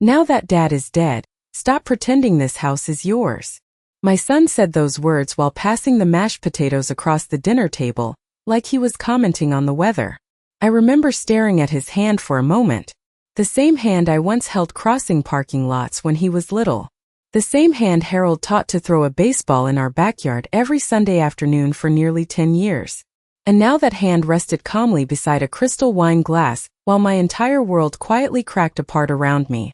Now that Dad is dead, stop pretending this house is yours. My son said those words while passing the mashed potatoes across the dinner table, like he was commenting on the weather. I remember staring at his hand for a moment. The same hand I once held crossing parking lots when he was little. The same hand Harold taught to throw a baseball in our backyard every Sunday afternoon for nearly 10 years. And now that hand rested calmly beside a crystal wine glass, while my entire world quietly cracked apart around me.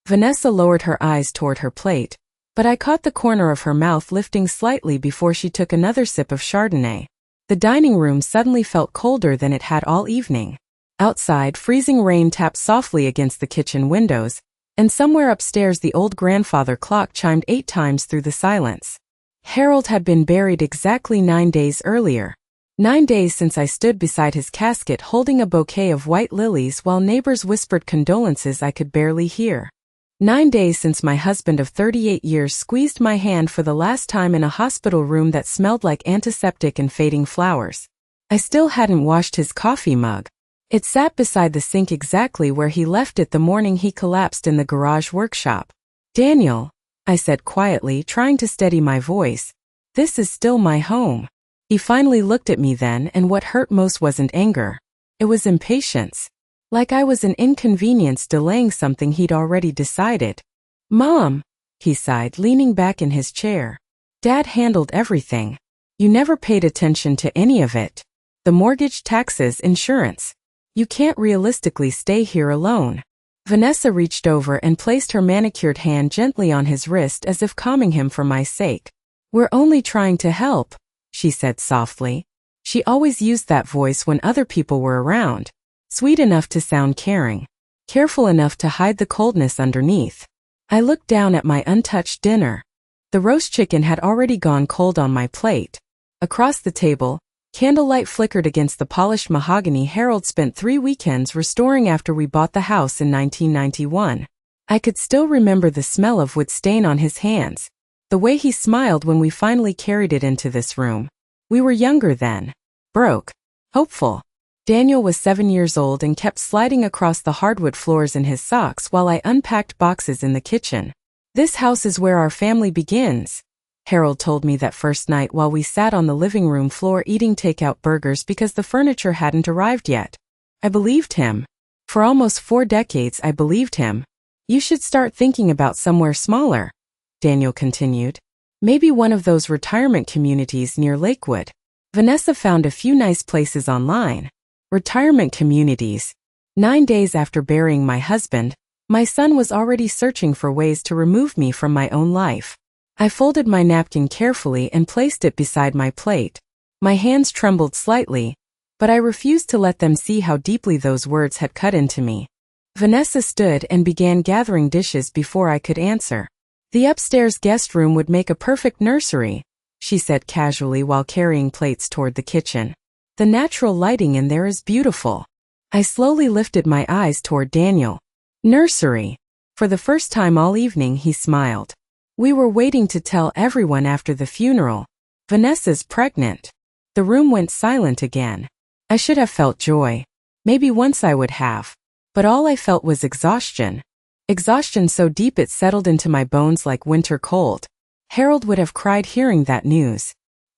Vanessa lowered her eyes toward her plate, but I caught the corner of her mouth lifting slightly before she took another sip of Chardonnay. The dining room suddenly felt colder than it had all evening. Outside, freezing rain tapped softly against the kitchen windows, and somewhere upstairs the old grandfather clock chimed 8 times through the silence. Harold had been buried exactly 9 days earlier. 9 days since I stood beside his casket holding a bouquet of white lilies while neighbors whispered condolences I could barely hear. 9 days since my husband of 38 years squeezed my hand for the last time in a hospital room that smelled like antiseptic and fading flowers. I still hadn't washed his coffee mug. It sat beside the sink exactly where he left it the morning he collapsed in the garage workshop. "Daniel," I said quietly, trying to steady my voice, "this is still my home." He finally looked at me then, and what hurt most wasn't anger. It was impatience. Like I was an inconvenience delaying something he'd already decided. "Mom," he sighed, leaning back in his chair. "Dad handled everything. You never paid attention to any of it. The mortgage, taxes, insurance. You can't realistically stay here alone." Vanessa reached over and placed her manicured hand gently on his wrist as if calming him for my sake. "We're only trying to help," she said softly. She always used that voice when other people were around. Sweet enough to sound caring. Careful enough to hide the coldness underneath. I looked down at my untouched dinner. The roast chicken had already gone cold on my plate. Across the table, candlelight flickered against the polished mahogany Harold spent 3 weekends restoring after we bought the house in 1991. I could still remember the smell of wood stain on his hands. The way he smiled when we finally carried it into this room. We were younger then. Broke. Hopeful. Daniel was 7 years old and kept sliding across the hardwood floors in his socks while I unpacked boxes in the kitchen. "This house is where our family begins," Harold told me that first night while we sat on the living room floor eating takeout burgers because the furniture hadn't arrived yet. I believed him. For almost 4 decades I believed him. "You should start thinking about somewhere smaller," Daniel continued. "Maybe one of those retirement communities near Lakewood." Vanessa found a few nice places online. Retirement communities. 9 days after burying my husband, my son was already searching for ways to remove me from my own life. I folded my napkin carefully and placed it beside my plate. My hands trembled slightly, but I refused to let them see how deeply those words had cut into me. Vanessa stood and began gathering dishes before I could answer. "The upstairs guest room would make a perfect nursery," she said casually while carrying plates toward the kitchen. "The natural lighting in there is beautiful." I slowly lifted my eyes toward Daniel. "Nursery." For the first time all evening he smiled. "We were waiting to tell everyone after the funeral. Vanessa's pregnant." The room went silent again. I should have felt joy. Maybe once I would have. But all I felt was exhaustion. Exhaustion so deep it settled into my bones like winter cold. Harold would have cried hearing that news.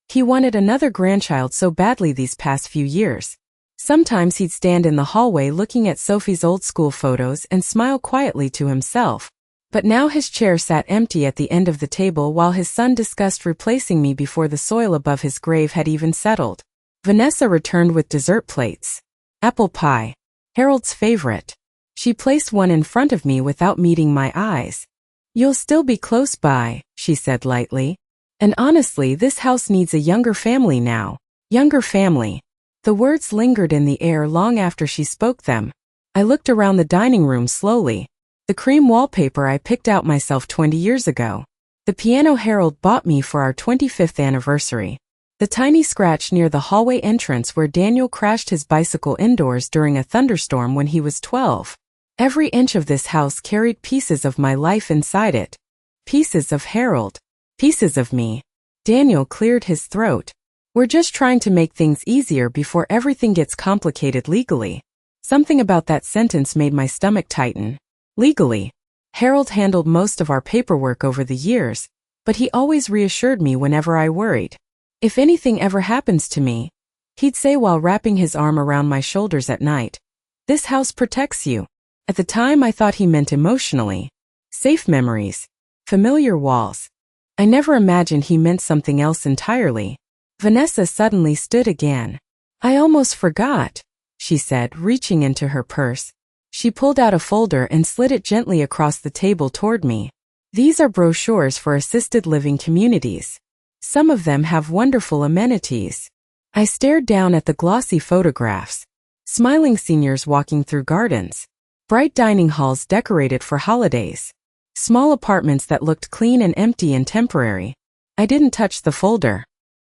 He wanted another grandchild so badly these past few years. Sometimes he'd stand in the hallway looking at Sophie's old school photos and smile quietly to himself. But now his chair sat empty at the end of the table while his son discussed replacing me before the soil above his grave had even settled. Vanessa returned with dessert plates. Apple pie. Harold's favorite. She placed one in front of me without meeting my eyes. "You'll still be close by," she said lightly. "And honestly, this house needs a younger family now. Younger family." The words lingered in the air long after she spoke them. I looked around the dining room slowly. The cream wallpaper I picked out myself 20 years ago. The piano Harold bought me for our 25th anniversary. The tiny scratch near the hallway entrance where Daniel crashed his bicycle indoors during a thunderstorm when he was 12. Every inch of this house carried pieces of my life inside it. Pieces of Harold. Pieces of me. Daniel cleared his throat. "We're just trying to make things easier before everything gets complicated legally." Something about that sentence made my stomach tighten. Legally. Harold handled most of our paperwork over the years, but he always reassured me whenever I worried. If anything ever happens to me, he'd say while wrapping his arm around my shoulders at night, "This house protects you." At the time I thought he meant emotionally. Safe memories. Familiar walls. I never imagined he meant something else entirely. Vanessa suddenly stood again. "I almost forgot," she said, reaching into her purse. She pulled out a folder and slid it gently across the table toward me. "These are brochures for assisted living communities. Some of them have wonderful amenities." I stared down at the glossy photographs. Smiling seniors walking through gardens. Bright dining halls decorated for holidays. Small apartments that looked clean and empty and temporary. I didn't touch the folder.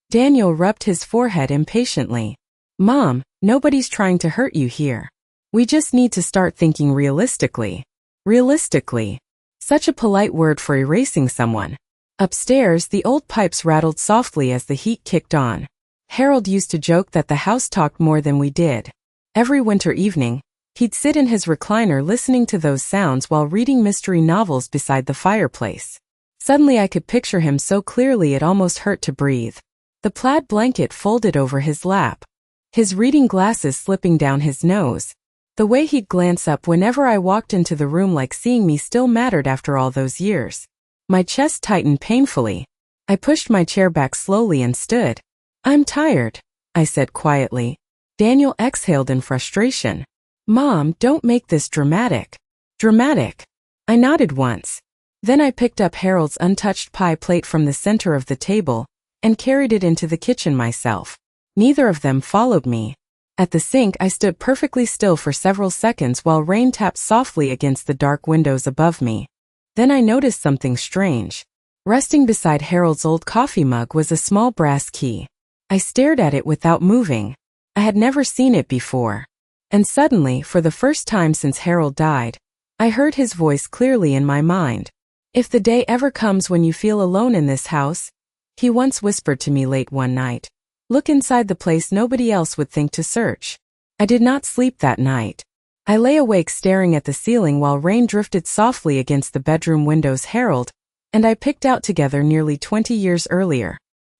Daniel rubbed his forehead impatiently. "Mom, nobody's trying to hurt you here. We just need to start thinking realistically." Realistically. Such a polite word for erasing someone. Upstairs, the old pipes rattled softly as the heat kicked on. Harold used to joke that the house talked more than we did. Every winter evening, he'd sit in his recliner listening to those sounds while reading mystery novels beside the fireplace. Suddenly I could picture him so clearly it almost hurt to breathe. The plaid blanket folded over his lap. His reading glasses slipping down his nose. The way he'd glance up whenever I walked into the room, like seeing me still mattered after all those years. My chest tightened painfully. I pushed my chair back slowly and stood. "I'm tired," I said quietly. Daniel exhaled in frustration. "Mom, don't make this dramatic." "Dramatic?" I nodded once. Then I picked up Harold's untouched pie plate from the center of the table and carried it into the kitchen myself. Neither of them followed me. At the sink, I stood perfectly still for several seconds while rain tapped softly against the dark windows above me. Then I noticed something strange. Resting beside Harold's old coffee mug was a small brass key. I stared at it without moving. I had never seen it before. And suddenly, for the first time since Harold died, I heard his voice clearly in my mind. "If the day ever comes when you feel alone in this house," he once whispered to me late one night, "look inside the place nobody else would think to search." I did not sleep that night. I lay awake staring at the ceiling while rain drifted softly against the bedroom windows Harold and I picked out together nearly 20 years earlier.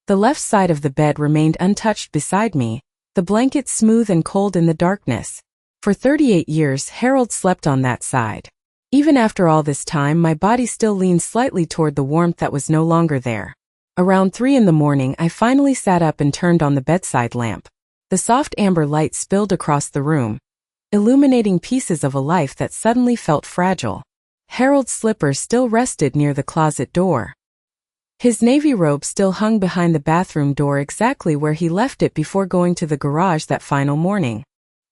The left side of the bed remained untouched beside me, the blanket smooth and cold in the darkness. For 38 years, Harold slept on that side. Even after all this time, my body still leaned slightly toward the warmth that was no longer there. Around 3 in the morning, I finally sat up and turned on the bedside lamp. The soft amber light spilled across the room, illuminating pieces of a life that suddenly felt fragile. Harold's slippers still rested near the closet door. His navy robe still hung behind the bathroom door exactly where he left it before going to the garage that final morning.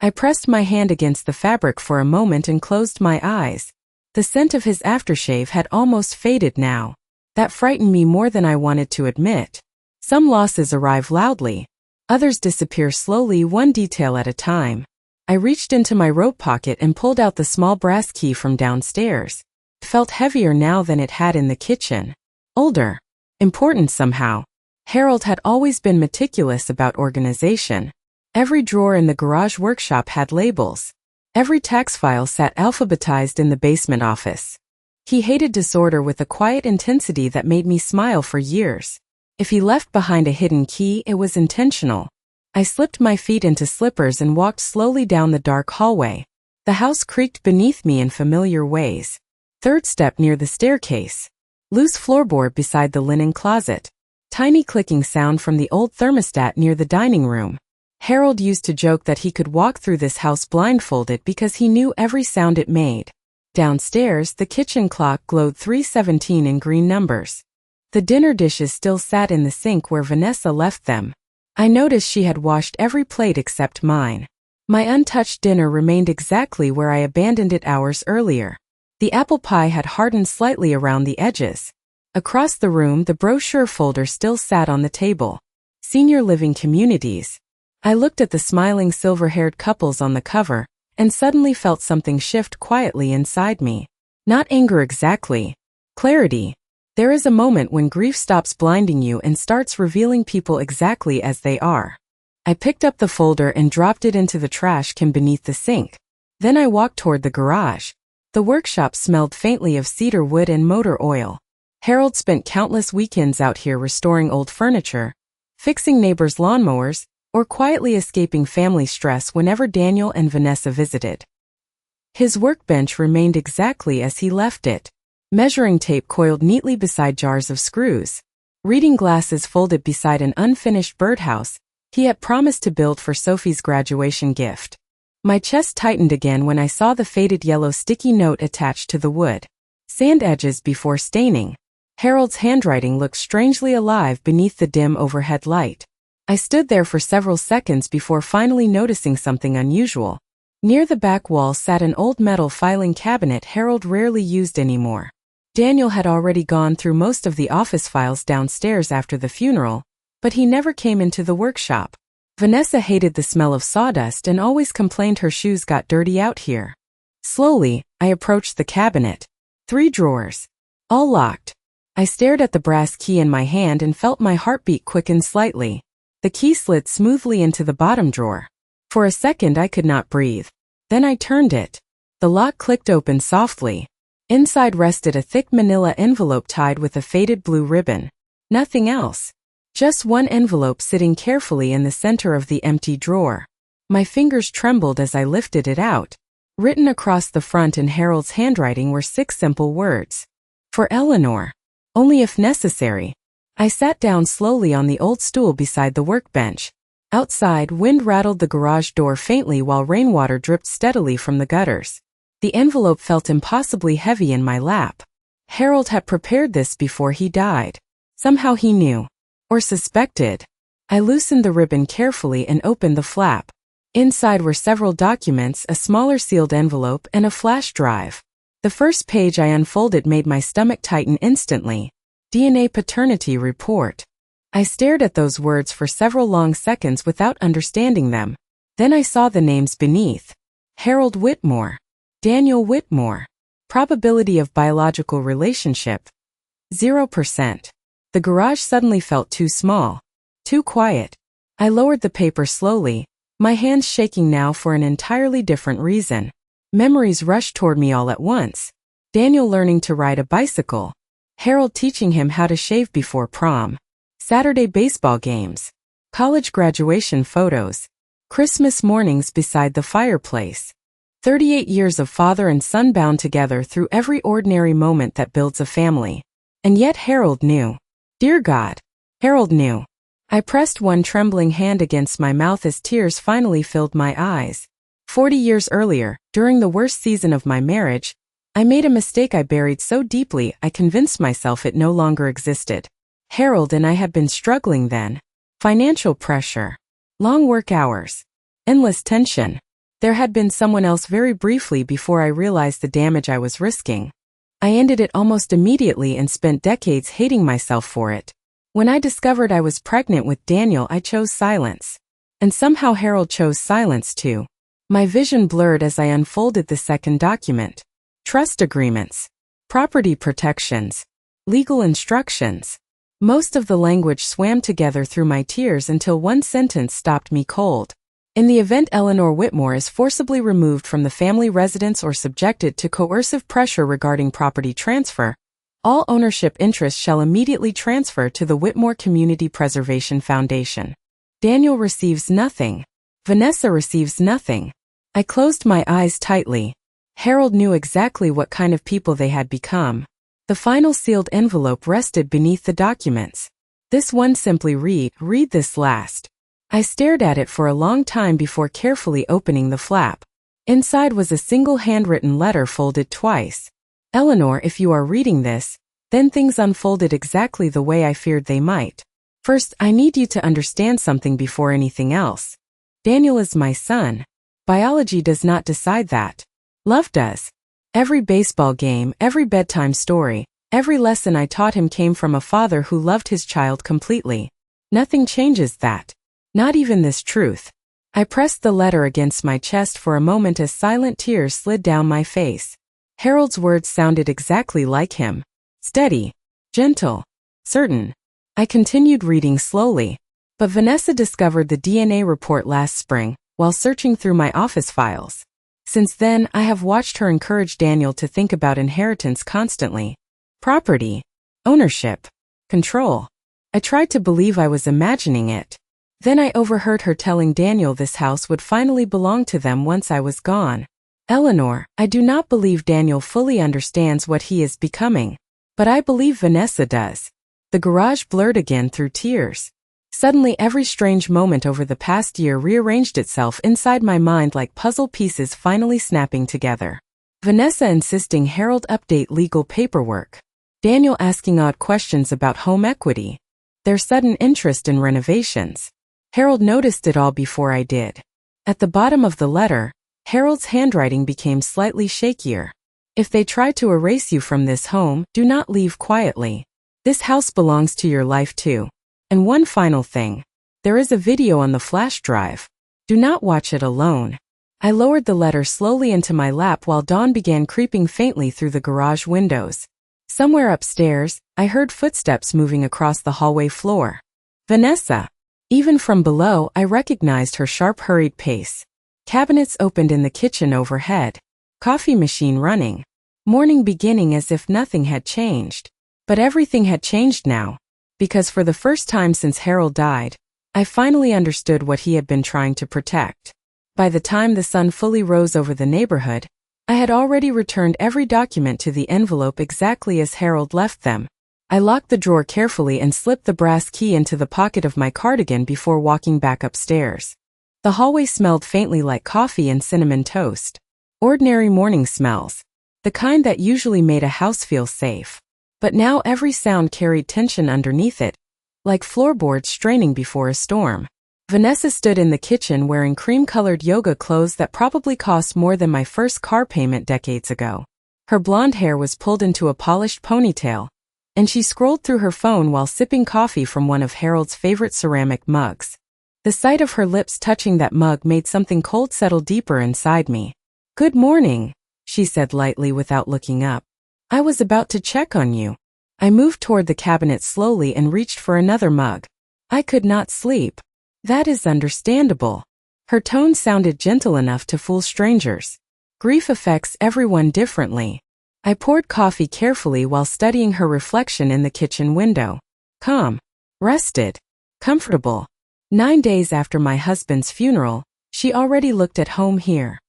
I pressed my hand against the fabric for a moment and closed my eyes. The scent of his aftershave had almost faded now. That frightened me more than I wanted to admit. Some losses arrive loudly. Others disappear slowly, one detail at a time. I reached into my robe pocket and pulled out the small brass key from downstairs. It felt heavier now than it had in the kitchen. Older. Important somehow. Harold had always been meticulous about organization. Every drawer in the garage workshop had labels. Every tax file sat alphabetized in the basement office. He hated disorder with a quiet intensity that made me smile for years. If he left behind a hidden key, it was intentional. I slipped my feet into slippers and walked slowly down the dark hallway. The house creaked beneath me in familiar ways. Third step near the staircase. Loose floorboard beside the linen closet. Tiny clicking sound from the old thermostat near the dining room. Harold used to joke that he could walk through this house blindfolded because he knew every sound it made. Downstairs, the kitchen clock glowed 3:17 in green numbers. The dinner dishes still sat in the sink where Vanessa left them. I noticed she had washed every plate except mine. My untouched dinner remained exactly where I abandoned it hours earlier. The apple pie had hardened slightly around the edges. Across the room, the brochure folder still sat on the table. Senior Living Communities. I looked at the smiling silver-haired couples on the cover and suddenly felt something shift quietly inside me. Not anger exactly. Clarity. There is a moment when grief stops blinding you and starts revealing people exactly as they are. I picked up the folder and dropped it into the trash can beneath the sink. Then I walked toward the garage. The workshop smelled faintly of cedar wood and motor oil. Harold spent countless weekends out here restoring old furniture, fixing neighbors' lawnmowers, or quietly escaping family stress whenever Daniel and Vanessa visited. His workbench remained exactly as he left it. Measuring tape coiled neatly beside jars of screws. Reading glasses folded beside an unfinished birdhouse he had promised to build for Sophie's graduation gift. My chest tightened again when I saw the faded yellow sticky note attached to the wood. Sand edges before staining. Harold's handwriting looked strangely alive beneath the dim overhead light. I stood there for several seconds before finally noticing something unusual. Near the back wall sat an old metal filing cabinet Harold rarely used anymore. Daniel had already gone through most of the office files downstairs after the funeral, but he never came into the workshop. Vanessa hated the smell of sawdust and always complained her shoes got dirty out here. Slowly, I approached the cabinet. 3 drawers. All locked. I stared at the brass key in my hand and felt my heartbeat quicken slightly. The key slid smoothly into the bottom drawer. For a second I could not breathe. Then I turned it. The lock clicked open softly. Inside rested a thick manila envelope tied with a faded blue ribbon. Nothing else. Just one envelope sitting carefully in the center of the empty drawer. My fingers trembled as I lifted it out. Written across the front in Harold's handwriting were 6 simple words. For Eleanor. Only if necessary. I sat down slowly on the old stool beside the workbench. Outside, wind rattled the garage door faintly while rainwater dripped steadily from the gutters. The envelope felt impossibly heavy in my lap. Harold had prepared this before he died. Somehow he knew. Or suspected. I loosened the ribbon carefully and opened the flap. Inside were several documents, a smaller sealed envelope, and a flash drive. The first page I unfolded made my stomach tighten instantly. DNA paternity report. I stared at those words for several long seconds without understanding them. Then I saw the names beneath. Harold Whitmore. Daniel Whitmore. Probability of biological relationship. 0%. The garage suddenly felt too small. Too quiet. I lowered the paper slowly, my hands shaking now for an entirely different reason. Memories rushed toward me all at once. Daniel learning to ride a bicycle. Harold teaching him how to shave before prom. Saturday baseball games. College graduation photos. Christmas mornings beside the fireplace. 38 years of father and son bound together through every ordinary moment that builds a family. And yet Harold knew. Dear God. Harold knew. I pressed one trembling hand against my mouth as tears finally filled my eyes. 40 years earlier, during the worst season of my marriage, I made a mistake I buried so deeply I convinced myself it no longer existed. Harold and I had been struggling then. Financial pressure. Long work hours. Endless tension. There had been someone else very briefly before I realized the damage I was risking. I ended it almost immediately and spent decades hating myself for it. When I discovered I was pregnant with Daniel, I chose silence. And somehow Harold chose silence too. My vision blurred as I unfolded the second document. Trust agreements. Property protections. Legal instructions. Most of the language swam together through my tears until one sentence stopped me cold. In the event Eleanor Whitmore is forcibly removed from the family residence or subjected to coercive pressure regarding property transfer, all ownership interests shall immediately transfer to the Whitmore Community Preservation Foundation. Daniel receives nothing. Vanessa receives nothing. I closed my eyes tightly. Harold knew exactly what kind of people they had become. The final sealed envelope rested beneath the documents. This one simply read this last. I stared at it for a long time before carefully opening the flap. Inside was a single handwritten letter folded twice. Eleanor, if you are reading this, then things unfolded exactly the way I feared they might. First, I need you to understand something before anything else. Daniel is my son. Biology does not decide that. Love does. Every baseball game, every bedtime story, every lesson I taught him came from a father who loved his child completely. Nothing changes that. Not even this truth. I pressed the letter against my chest for a moment as silent tears slid down my face. Harold's words sounded exactly like him. Steady, gentle, certain. I continued reading slowly. But Vanessa discovered the DNA report last spring, while searching through my office files. Since then, I have watched her encourage Daniel to think about inheritance constantly. Property, ownership, control. I tried to believe I was imagining it. Then I overheard her telling Daniel this house would finally belong to them once I was gone. Eleanor, I do not believe Daniel fully understands what he is becoming. But I believe Vanessa does. The garage blurred again through tears. Suddenly every strange moment over the past year rearranged itself inside my mind like puzzle pieces finally snapping together. Vanessa insisting Harold update legal paperwork. Daniel asking odd questions about home equity. Their sudden interest in renovations. Harold noticed it all before I did. At the bottom of the letter, Harold's handwriting became slightly shakier. If they try to erase you from this home, do not leave quietly. This house belongs to your life too. And one final thing. There is a video on the flash drive. Do not watch it alone. I lowered the letter slowly into my lap while dawn began creeping faintly through the garage windows. Somewhere upstairs, I heard footsteps moving across the hallway floor. Vanessa. Even from below, I recognized her sharp, hurried pace. Cabinets opened in the kitchen overhead. Coffee machine running. Morning beginning as if nothing had changed. But everything had changed now. Because for the first time since Harold died, I finally understood what he had been trying to protect. By the time the sun fully rose over the neighborhood, I had already returned every document to the envelope exactly as Harold left them. I locked the drawer carefully and slipped the brass key into the pocket of my cardigan before walking back upstairs. The hallway smelled faintly like coffee and cinnamon toast. Ordinary morning smells. The kind that usually made a house feel safe. But now every sound carried tension underneath it, like floorboards straining before a storm. Vanessa stood in the kitchen wearing cream-colored yoga clothes that probably cost more than my first car payment decades ago. Her blonde hair was pulled into a polished ponytail, and she scrolled through her phone while sipping coffee from one of Harold's favorite ceramic mugs. The sight of her lips touching that mug made something cold settle deeper inside me. "Good morning," she said lightly without looking up. "I was about to check on you." I moved toward the cabinet slowly and reached for another mug. "I could not sleep." "That is understandable." Her tone sounded gentle enough to fool strangers. Grief affects everyone differently. I poured coffee carefully while studying her reflection in the kitchen window. Calm, rested, comfortable. 9 days after my husband's funeral, she already looked at home here.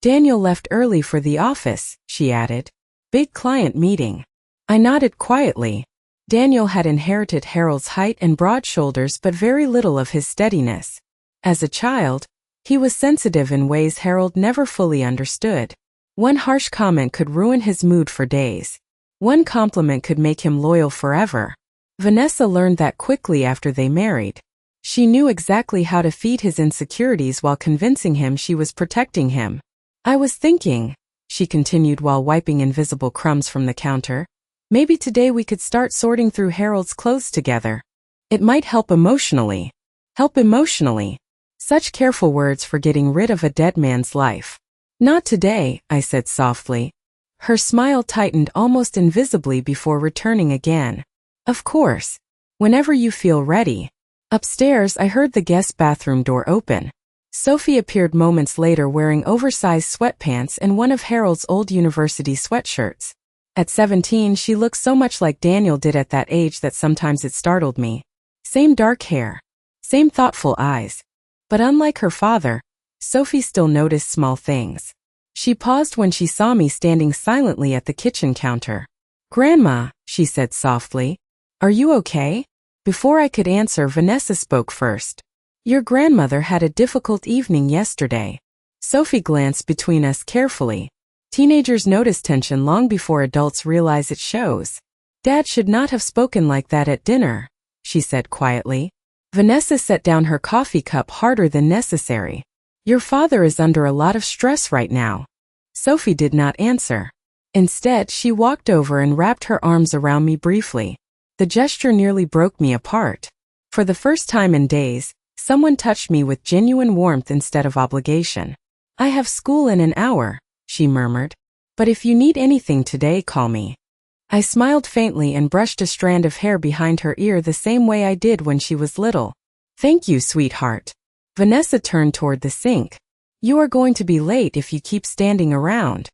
"Daniel left early for the office," she added. "Big client meeting." I nodded quietly. Daniel had inherited Harold's height and broad shoulders but very little of his steadiness. As a child, he was sensitive in ways Harold never fully understood. One harsh comment could ruin his mood for days. One compliment could make him loyal forever. Vanessa learned that quickly after they married. She knew exactly how to feed his insecurities while convincing him she was protecting him. "I was thinking," she continued while wiping invisible crumbs from the counter, "maybe today we could start sorting through Harold's clothes together. It might help emotionally." Help emotionally. Such careful words for getting rid of a dead man's life. "Not today," I said softly. Her smile tightened almost invisibly before returning again. "Of course. Whenever you feel ready." Upstairs, I heard the guest bathroom door open. Sophie appeared moments later wearing oversized sweatpants and one of Harold's old university sweatshirts. At 17, she looked so much like Daniel did at that age that sometimes it startled me. Same dark hair. Same thoughtful eyes. But unlike her father, Sophie still noticed small things. She paused when she saw me standing silently at the kitchen counter. "Grandma," she said softly, "are you okay?" Before I could answer, Vanessa spoke first. "Your grandmother had a difficult evening yesterday." Sophie glanced between us carefully. Teenagers notice tension long before adults realize it shows. "Dad should not have spoken like that at dinner," she said quietly. Vanessa set down her coffee cup harder than necessary. "Your father is under a lot of stress right now." Sophie did not answer. Instead, she walked over and wrapped her arms around me briefly. The gesture nearly broke me apart. For the first time in days, someone touched me with genuine warmth instead of obligation. "I have school in an hour," she murmured. "But if you need anything today, call me." I smiled faintly and brushed a strand of hair behind her ear the same way I did when she was little. "Thank you, sweetheart." Vanessa turned toward the sink. You are going to be late if you keep standing around.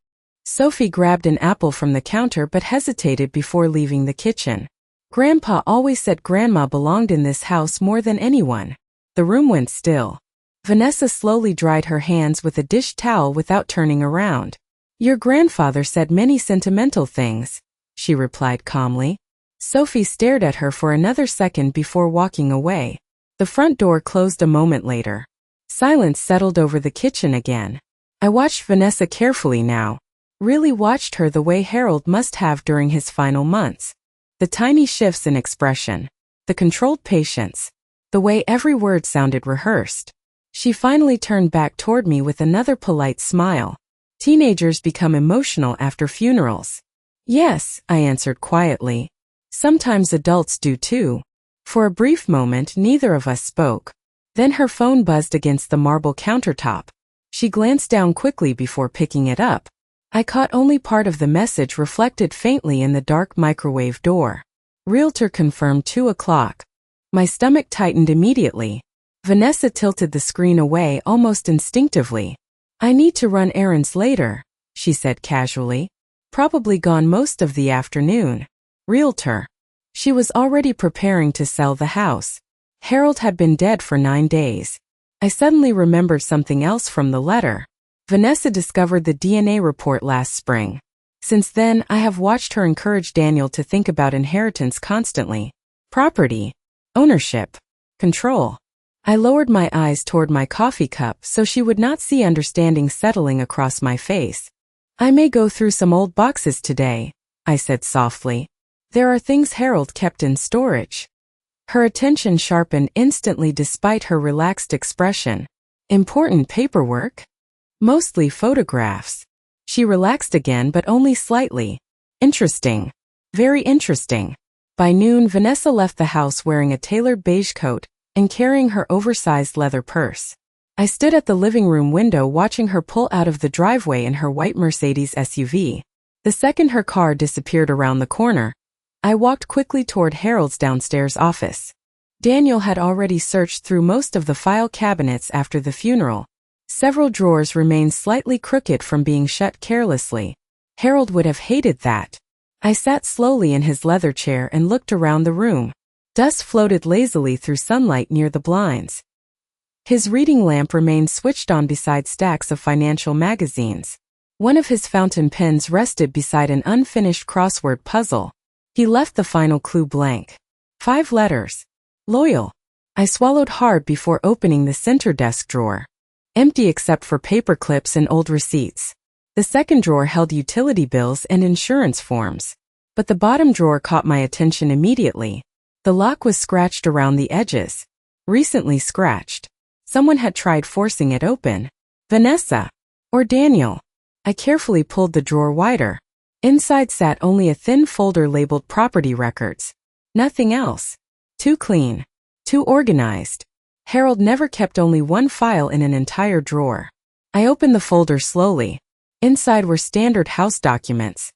Sophie grabbed an apple from the counter but hesitated before leaving the kitchen. Grandpa always said Grandma belonged in this house more than anyone. The room went still. Vanessa slowly dried her hands with a dish towel without turning around. Your grandfather said many sentimental things, she replied calmly. Sophie stared at her for another second before walking away. The front door closed a moment later. Silence settled over the kitchen again. I watched Vanessa carefully now. Really watched her the way Harold must have during his final months. The tiny shifts in expression. The controlled patience. The way every word sounded rehearsed. She finally turned back toward me with another polite smile. Teenagers become emotional after funerals. Yes, I answered quietly. Sometimes adults do too. For a brief moment, neither of us spoke. Then her phone buzzed against the marble countertop. She glanced down quickly before picking it up. I caught only part of the message reflected faintly in the dark microwave door. Realtor confirmed 2 o'clock. My stomach tightened immediately. Vanessa tilted the screen away almost instinctively. I need to run errands later, she said casually. Probably gone most of the afternoon. Realtor. She was already preparing to sell the house. Harold had been dead for 9 days. I suddenly remembered something else from the letter. Vanessa discovered the DNA report last spring. Since then, I have watched her encourage Daniel to think about inheritance constantly. Property. Ownership. Control. I lowered my eyes toward my coffee cup so she would not see understanding settling across my face. I may go through some old boxes today, I said softly. There are things Harold kept in storage. Her attention sharpened instantly despite her relaxed expression. Important paperwork? Mostly photographs. She relaxed again but only slightly. Interesting. Very interesting. By noon, Vanessa left the house wearing a tailored beige coat and carrying her oversized leather purse. I stood at the living room window watching her pull out of the driveway in her white Mercedes SUV. The second her car disappeared around the corner, I walked quickly toward Harold's downstairs office. Daniel had already searched through most of the file cabinets after the funeral. Several drawers remained slightly crooked from being shut carelessly. Harold would have hated that. I sat slowly in his leather chair and looked around the room. Dust floated lazily through sunlight near the blinds. His reading lamp remained switched on beside stacks of financial magazines. One of his fountain pens rested beside an unfinished crossword puzzle. He left the final clue blank. 5 letters. Loyal. I swallowed hard before opening the center desk drawer. Empty except for paper clips and old receipts. The second drawer held utility bills and insurance forms. But the bottom drawer caught my attention immediately. The lock was scratched around the edges. Recently scratched. Someone had tried forcing it open. Vanessa. Or Daniel. I carefully pulled the drawer wider. Inside sat only a thin folder labeled property records. Nothing else. Too clean. Too organized. Harold never kept only one file in an entire drawer. I opened the folder slowly. Inside were standard house documents.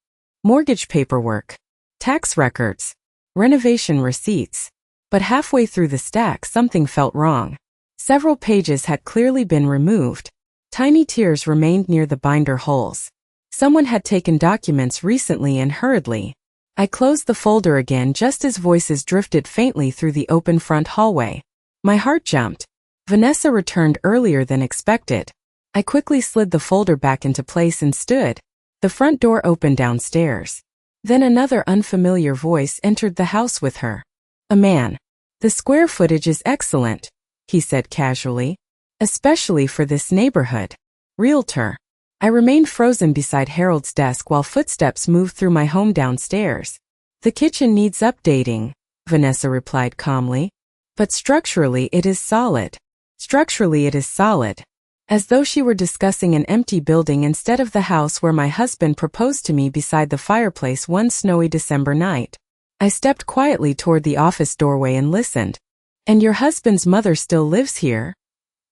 Mortgage paperwork. Tax records. Renovation receipts. But halfway through the stack something felt wrong. Several pages had clearly been removed. Tiny tears remained near the binder holes. Someone had taken documents recently and hurriedly. I closed the folder again just as voices drifted faintly through the open front hallway. My heart jumped. Vanessa returned earlier than expected. I quickly slid the folder back into place and stood. The front door opened downstairs. Then another unfamiliar voice entered the house with her. A man. The square footage is excellent, he said casually. Especially for this neighborhood. Realtor. I remained frozen beside Harold's desk while footsteps moved through my home downstairs. The kitchen needs updating, Vanessa replied calmly. But structurally it is solid. Structurally it is solid. As though she were discussing an empty building instead of the house where my husband proposed to me beside the fireplace one snowy December night. I stepped quietly toward the office doorway and listened. And your husband's mother still lives here?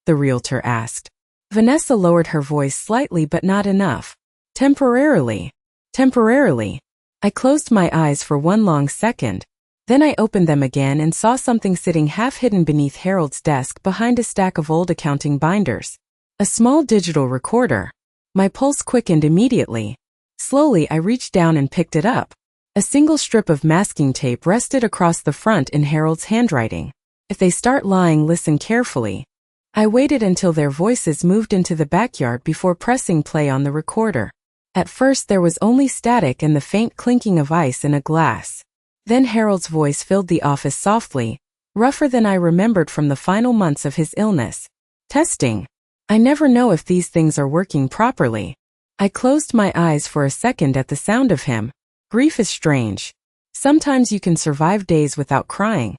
The realtor asked. Vanessa lowered her voice slightly but not enough. Temporarily. Temporarily. I closed my eyes for one long second. Then I opened them again and saw something sitting half hidden beneath Harold's desk behind a stack of old accounting binders. A small digital recorder. My pulse quickened immediately. Slowly, I reached down and picked it up. A single strip of masking tape rested across the front in Harold's handwriting. If they start lying, listen carefully. I waited until their voices moved into the backyard before pressing play on the recorder. At first there was only static and the faint clinking of ice in a glass. Then Harold's voice filled the office softly, rougher than I remembered from the final months of his illness. Testing. I never know if these things are working properly. I closed my eyes for a second at the sound of him. Grief is strange. Sometimes you can survive days without crying,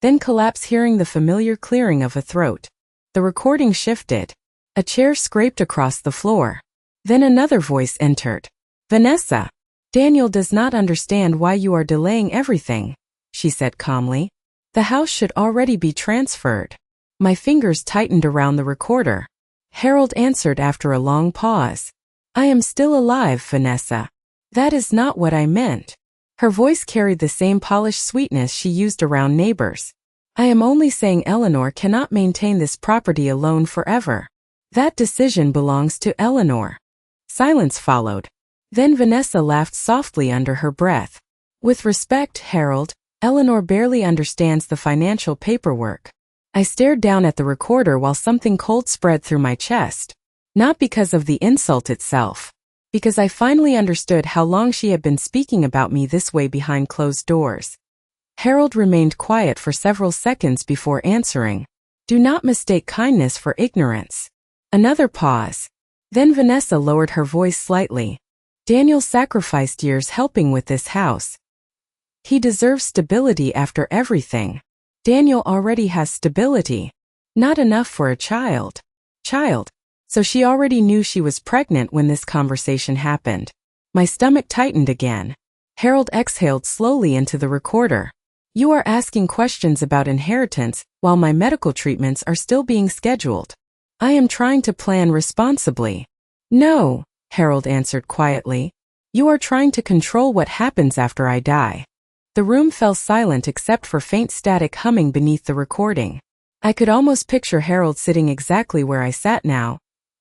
then collapse hearing the familiar clearing of a throat. The recording shifted. A chair scraped across the floor. Then another voice entered. Vanessa. Daniel does not understand why you are delaying everything, she said calmly. The house should already be transferred. My fingers tightened around the recorder. Harold answered after a long pause. I am still alive, Vanessa. That is not what I meant. Her voice carried the same polished sweetness she used around neighbors. I am only saying Eleanor cannot maintain this property alone forever. That decision belongs to Eleanor. Silence followed. Then Vanessa laughed softly under her breath. With respect, Harold, Eleanor barely understands the financial paperwork. I stared down at the recorder while something cold spread through my chest. Not because of the insult itself. Because I finally understood how long she had been speaking about me this way behind closed doors. Harold remained quiet for several seconds before answering. Do not mistake kindness for ignorance. Another pause. Then Vanessa lowered her voice slightly. Daniel sacrificed years helping with this house. He deserves stability after everything. Daniel already has stability. Not enough for a child. So she already knew she was pregnant when this conversation happened. My stomach tightened again. Harold exhaled slowly into the recorder. You are asking questions about inheritance while my medical treatments are still being scheduled. I am trying to plan responsibly. No, Harold answered quietly. You are trying to control what happens after I die. The room fell silent except for faint static humming beneath the recording. I could almost picture Harold sitting exactly where I sat now,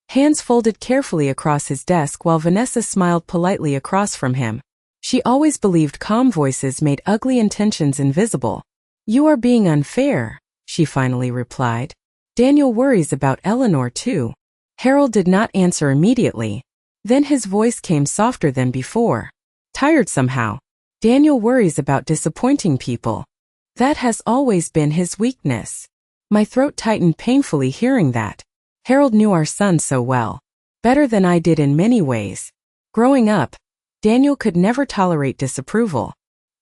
hands folded carefully across his desk while Vanessa smiled politely across from him. She always believed calm voices made ugly intentions invisible. You are being unfair, she finally replied. Daniel worries about Eleanor too. Harold did not answer immediately. Then his voice came softer than before. Tired somehow. Daniel worries about disappointing people. That has always been his weakness. My throat tightened painfully hearing that. Harold knew our son so well. Better than I did in many ways. Growing up, Daniel could never tolerate disapproval.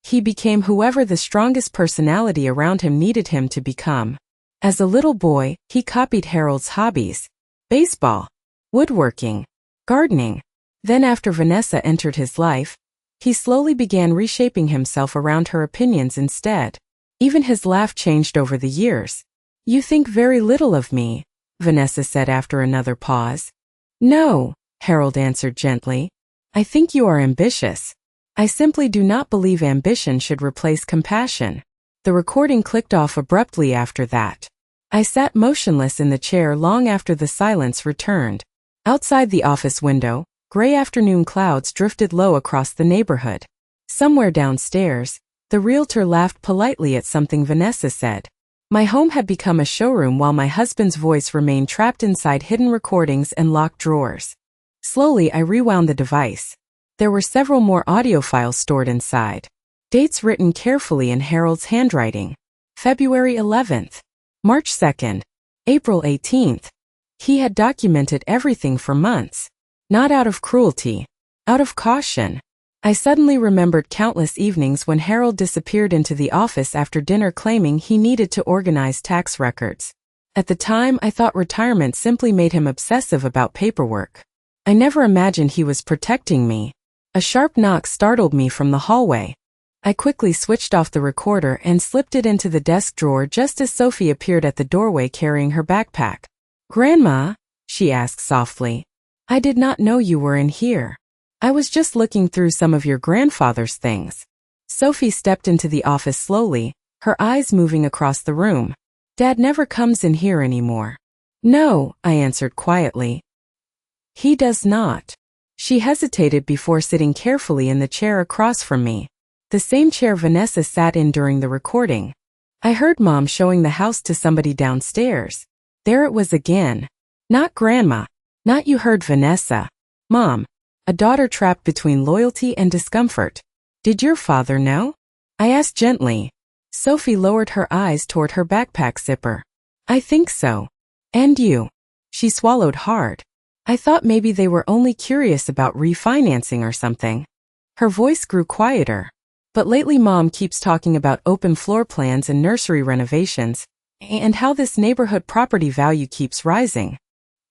He became whoever the strongest personality around him needed him to become. As a little boy, he copied Harold's hobbies. Baseball, woodworking, gardening. Then after Vanessa entered his life, he slowly began reshaping himself around her opinions instead. Even his laugh changed over the years. You think very little of me, Vanessa said after another pause. No, Harold answered gently. I think you are ambitious. I simply do not believe ambition should replace compassion. The recording clicked off abruptly after that. I sat motionless in the chair long after the silence returned. Outside the office window, gray afternoon clouds drifted low across the neighborhood. Somewhere downstairs, the realtor laughed politely at something Vanessa said. My home had become a showroom while my husband's voice remained trapped inside hidden recordings and locked drawers. Slowly, I rewound the device. There were several more audio files stored inside. Dates written carefully in Harold's handwriting. February 11th, March 2nd, April 18th. He had documented everything for months. Not out of cruelty, out of caution. I suddenly remembered countless evenings when Harold disappeared into the office after dinner claiming he needed to organize tax records. At the time, I thought retirement simply made him obsessive about paperwork. I never imagined he was protecting me. A sharp knock startled me from the hallway. I quickly switched off the recorder and slipped it into the desk drawer just as Sophie appeared at the doorway carrying her backpack. Grandma, she asked softly. I did not know you were in here. I was just looking through some of your grandfather's things. Sophie stepped into the office slowly, her eyes moving across the room. Dad never comes in here anymore. No, I answered quietly. He does not. She hesitated before sitting carefully in the chair across from me, the same chair Vanessa sat in during the recording. I heard Mom showing the house to somebody downstairs. There it was again. Not Grandma. Not you heard Vanessa. Mom. A daughter trapped between loyalty and discomfort. Did your father know? I asked gently. Sophie lowered her eyes toward her backpack zipper. I think so. And you? She swallowed hard. I thought maybe they were only curious about refinancing or something. Her voice grew quieter. But lately Mom keeps talking about open floor plans and nursery renovations, and how this neighborhood property value keeps rising.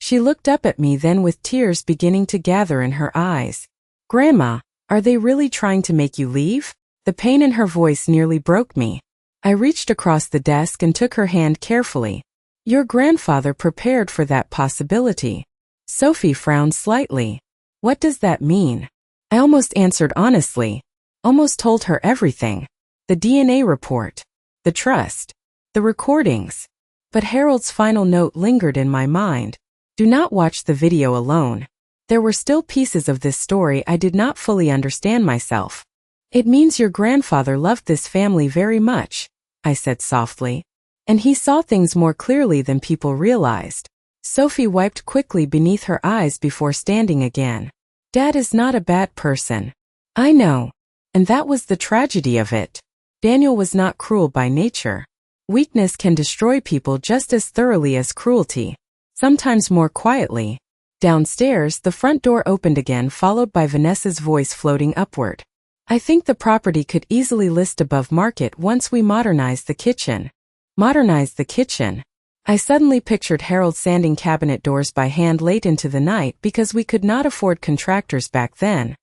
She looked up at me then with tears beginning to gather in her eyes. Grandma, are they really trying to make you leave? The pain in her voice nearly broke me. I reached across the desk and took her hand carefully. Your grandfather prepared for that possibility. Sophie frowned slightly. What does that mean? I almost answered honestly. Almost told her everything. The DNA report. The trust. The recordings. But Harold's final note lingered in my mind. Do not watch the video alone. There were still pieces of this story I did not fully understand myself. It means your grandfather loved this family very much, I said softly. And he saw things more clearly than people realized. Sophie wiped quickly beneath her eyes before standing again. Dad is not a bad person. I know. And that was the tragedy of it. Daniel was not cruel by nature. Weakness can destroy people just as thoroughly as cruelty. Sometimes more quietly. Downstairs, the front door opened again, followed by Vanessa's voice floating upward. I think the property could easily list above market once we modernize the kitchen. Modernize the kitchen. I suddenly pictured Harold sanding cabinet doors by hand late into the night because we could not afford contractors back then.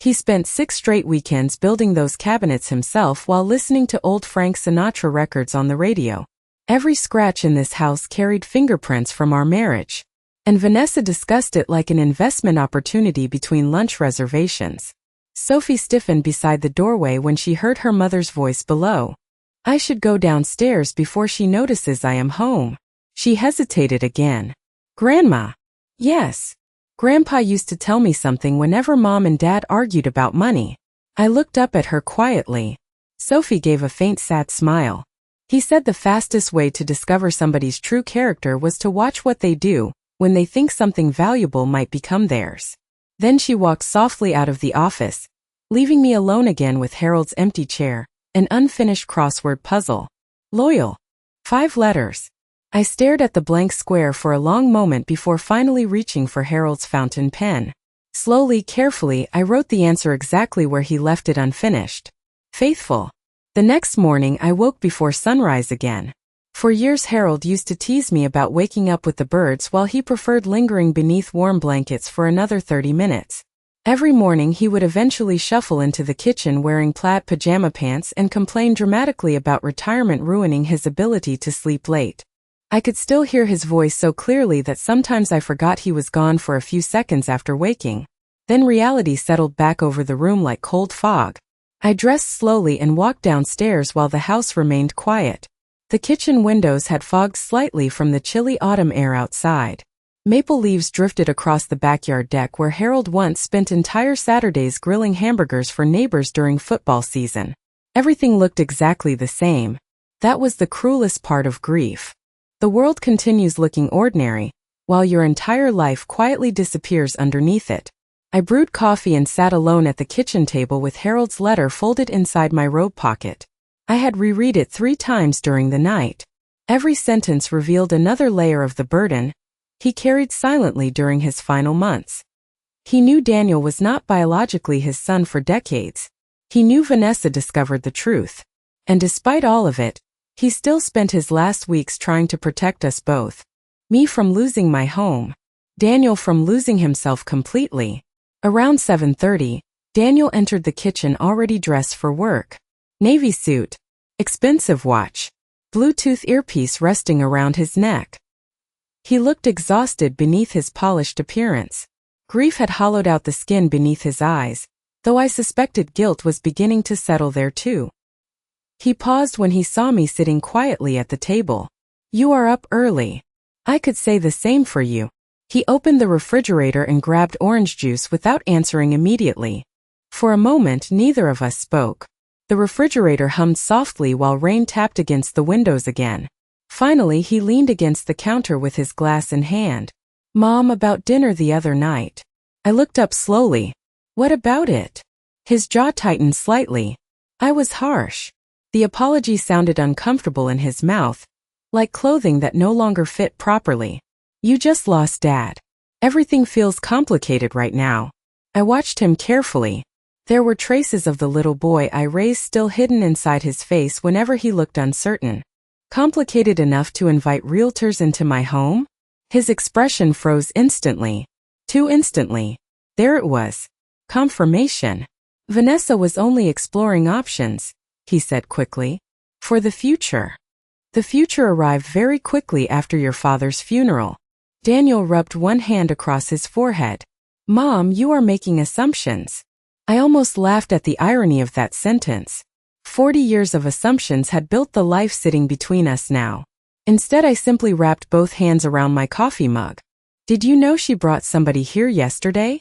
He spent 6 straight weekends building those cabinets himself while listening to old Frank Sinatra records on the radio. Every scratch in this house carried fingerprints from our marriage. And Vanessa discussed it like an investment opportunity between lunch reservations. Sophie stiffened beside the doorway when she heard her mother's voice below. I should go downstairs before she notices I am home. She hesitated again. Grandma. Yes. Grandpa used to tell me something whenever Mom and Dad argued about money. I looked up at her quietly. Sophie gave a faint sad smile. He said the fastest way to discover somebody's true character was to watch what they do when they think something valuable might become theirs. Then she walked softly out of the office, leaving me alone again with Harold's empty chair. An unfinished crossword puzzle. Loyal. 5 letters. I stared at the blank square for a long moment before finally reaching for Harold's fountain pen. Slowly, carefully, I wrote the answer exactly where he left it unfinished. Faithful. The next morning I woke before sunrise again. For years Harold used to tease me about waking up with the birds while he preferred lingering beneath warm blankets for another 30 minutes. Every morning he would eventually shuffle into the kitchen wearing plaid pajama pants and complain dramatically about retirement ruining his ability to sleep late. I could still hear his voice so clearly that sometimes I forgot he was gone for a few seconds after waking. Then reality settled back over the room like cold fog. I dressed slowly and walked downstairs while the house remained quiet. The kitchen windows had fogged slightly from the chilly autumn air outside. Maple leaves drifted across the backyard deck where Harold once spent entire Saturdays grilling hamburgers for neighbors during football season. Everything looked exactly the same. That was the cruelest part of grief. The world continues looking ordinary, while your entire life quietly disappears underneath it. I brewed coffee and sat alone at the kitchen table with Harold's letter folded inside my robe pocket. I had reread it 3 times during the night. Every sentence revealed another layer of the burden he carried silently during his final months. He knew Daniel was not biologically his son for decades. He knew Vanessa discovered the truth. And despite all of it, he still spent his last weeks trying to protect us both. Me from losing my home. Daniel from losing himself completely. Around 7:30, Daniel entered the kitchen already dressed for work. Navy suit. Expensive watch. Bluetooth earpiece resting around his neck. He looked exhausted beneath his polished appearance. Grief had hollowed out the skin beneath his eyes, though I suspected guilt was beginning to settle there too. He paused when he saw me sitting quietly at the table. You are up early. I could say the same for you. He opened the refrigerator and grabbed orange juice without answering immediately. For a moment, neither of us spoke. The refrigerator hummed softly while rain tapped against the windows again. Finally, he leaned against the counter with his glass in hand. Mom, about dinner the other night. I looked up slowly. What about it? His jaw tightened slightly. I was harsh. The apology sounded uncomfortable in his mouth, like clothing that no longer fit properly. You just lost Dad. Everything feels complicated right now. I watched him carefully. There were traces of the little boy I raised still hidden inside his face whenever he looked uncertain. Complicated enough to invite realtors into my home? His expression froze instantly. Too instantly. There it was. Confirmation. Vanessa was only exploring options, he said quickly. For the future. The future arrived very quickly after your father's funeral. Daniel rubbed one hand across his forehead. Mom, you are making assumptions. I almost laughed at the irony of that sentence. 40 years of assumptions had built the life sitting between us now. Instead, I simply wrapped both hands around my coffee mug. Did you know she brought somebody here yesterday?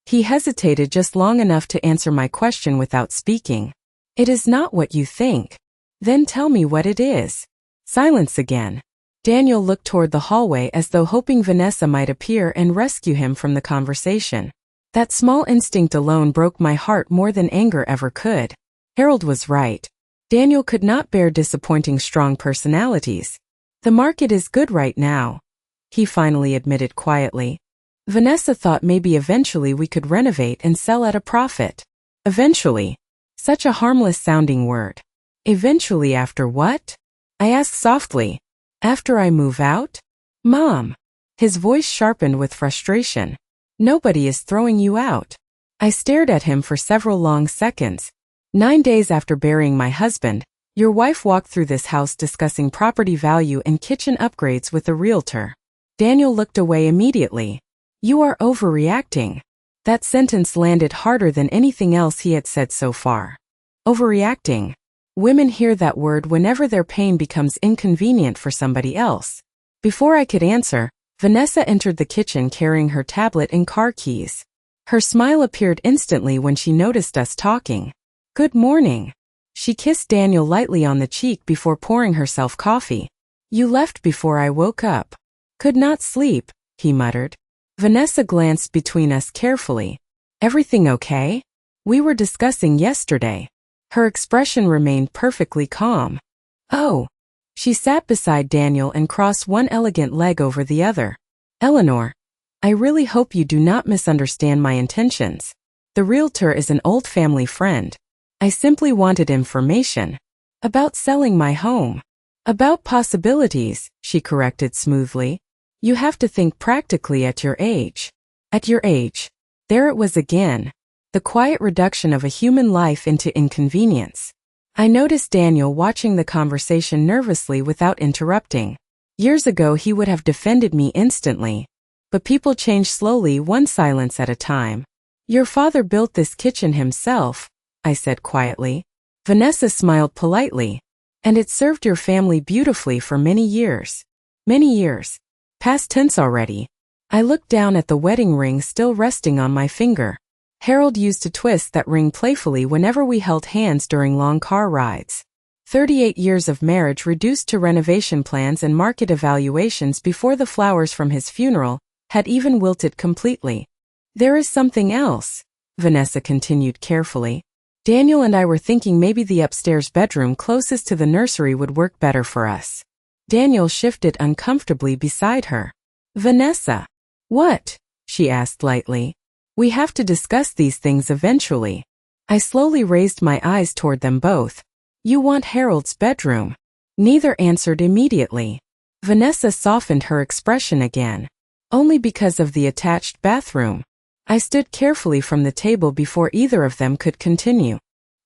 He hesitated just long enough to answer my question without speaking. It is not what you think. Then tell me what it is. Silence again. Daniel looked toward the hallway as though hoping Vanessa might appear and rescue him from the conversation. That small instinct alone broke my heart more than anger ever could. Harold was right. Daniel could not bear disappointing strong personalities. The market is good right now, he finally admitted quietly. Vanessa thought maybe eventually we could renovate and sell at a profit. Eventually. Such a harmless-sounding word. Eventually after what? I asked softly. After I move out? Mom. His voice sharpened with frustration. Nobody is throwing you out. I stared at him for several long seconds. 9 days after burying my husband, your wife walked through this house discussing property value and kitchen upgrades with a realtor. Daniel looked away immediately. You are overreacting. That sentence landed harder than anything else he had said so far. Overreacting. Women hear that word whenever their pain becomes inconvenient for somebody else. Before I could answer, Vanessa entered the kitchen carrying her tablet and car keys. Her smile appeared instantly when she noticed us talking. Good morning. She kissed Daniel lightly on the cheek before pouring herself coffee. You left before I woke up. Could not sleep, he muttered. Vanessa glanced between us carefully. Everything okay? We were discussing yesterday. Her expression remained perfectly calm. Oh. She sat beside Daniel and crossed one elegant leg over the other. Eleanor, I really hope you do not misunderstand my intentions. The realtor is an old family friend. I simply wanted information. About selling my home. About possibilities, she corrected smoothly. You have to think practically at your age. At your age. There it was again. The quiet reduction of a human life into inconvenience. I noticed Daniel watching the conversation nervously without interrupting. Years ago he would have defended me instantly. But people change slowly, one silence at a time. Your father built this kitchen himself, I said quietly. Vanessa smiled politely. And it served your family beautifully for many years. Many years. Past tense already. I looked down at the wedding ring still resting on my finger. Harold used to twist that ring playfully whenever we held hands during long car rides. 38 years of marriage reduced to renovation plans and market evaluations before the flowers from his funeral had even wilted completely. There is something else, Vanessa continued carefully. Daniel and I were thinking maybe the upstairs bedroom closest to the nursery would work better for us. Daniel shifted uncomfortably beside her. Vanessa. What? She asked lightly. We have to discuss these things eventually. I slowly raised my eyes toward them both. You want Harold's bedroom. Neither answered immediately. Vanessa softened her expression again. Only because of the attached bathroom. I stood carefully from the table before either of them could continue.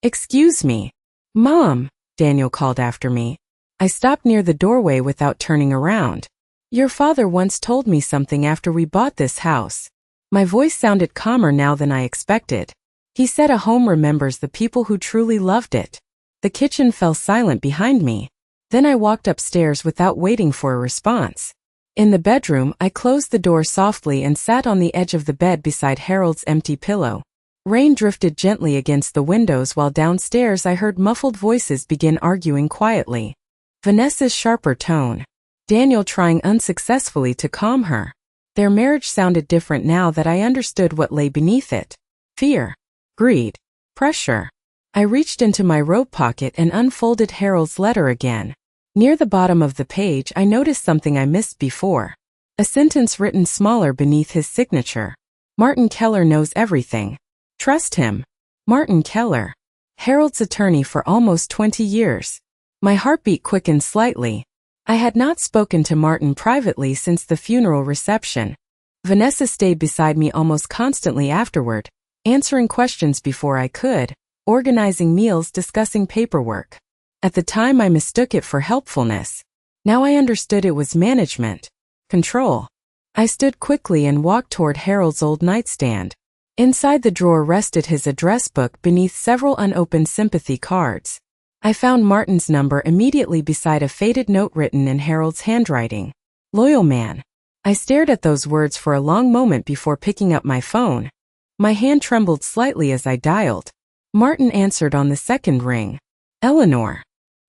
Excuse me. Mom, Daniel called after me. I stopped near the doorway without turning around. Your father once told me something after we bought this house. My voice sounded calmer now than I expected. He said a home remembers the people who truly loved it. The kitchen fell silent behind me. Then I walked upstairs without waiting for a response. In the bedroom, I closed the door softly and sat on the edge of the bed beside Harold's empty pillow. Rain drifted gently against the windows while downstairs I heard muffled voices begin arguing quietly. Vanessa's sharper tone. Daniel trying unsuccessfully to calm her. Their marriage sounded different now that I understood what lay beneath it. Fear. Greed. Pressure. I reached into my robe pocket and unfolded Harold's letter again. Near the bottom of the page I noticed something I missed before. A sentence written smaller beneath his signature. Martin Keller knows everything. Trust him. Martin Keller. Harold's attorney for almost 20 years. My heartbeat quickened slightly. I had not spoken to Martin privately since the funeral reception. Vanessa stayed beside me almost constantly afterward, answering questions before I could, organizing meals, discussing paperwork. At the time I mistook it for helpfulness. Now I understood it was management. Control. I stood quickly and walked toward Harold's old nightstand. Inside the drawer rested his address book beneath several unopened sympathy cards. I found Martin's number immediately beside a faded note written in Harold's handwriting. Loyal man. I stared at those words for a long moment before picking up my phone. My hand trembled slightly as I dialed. Martin answered on the second ring. Eleanor.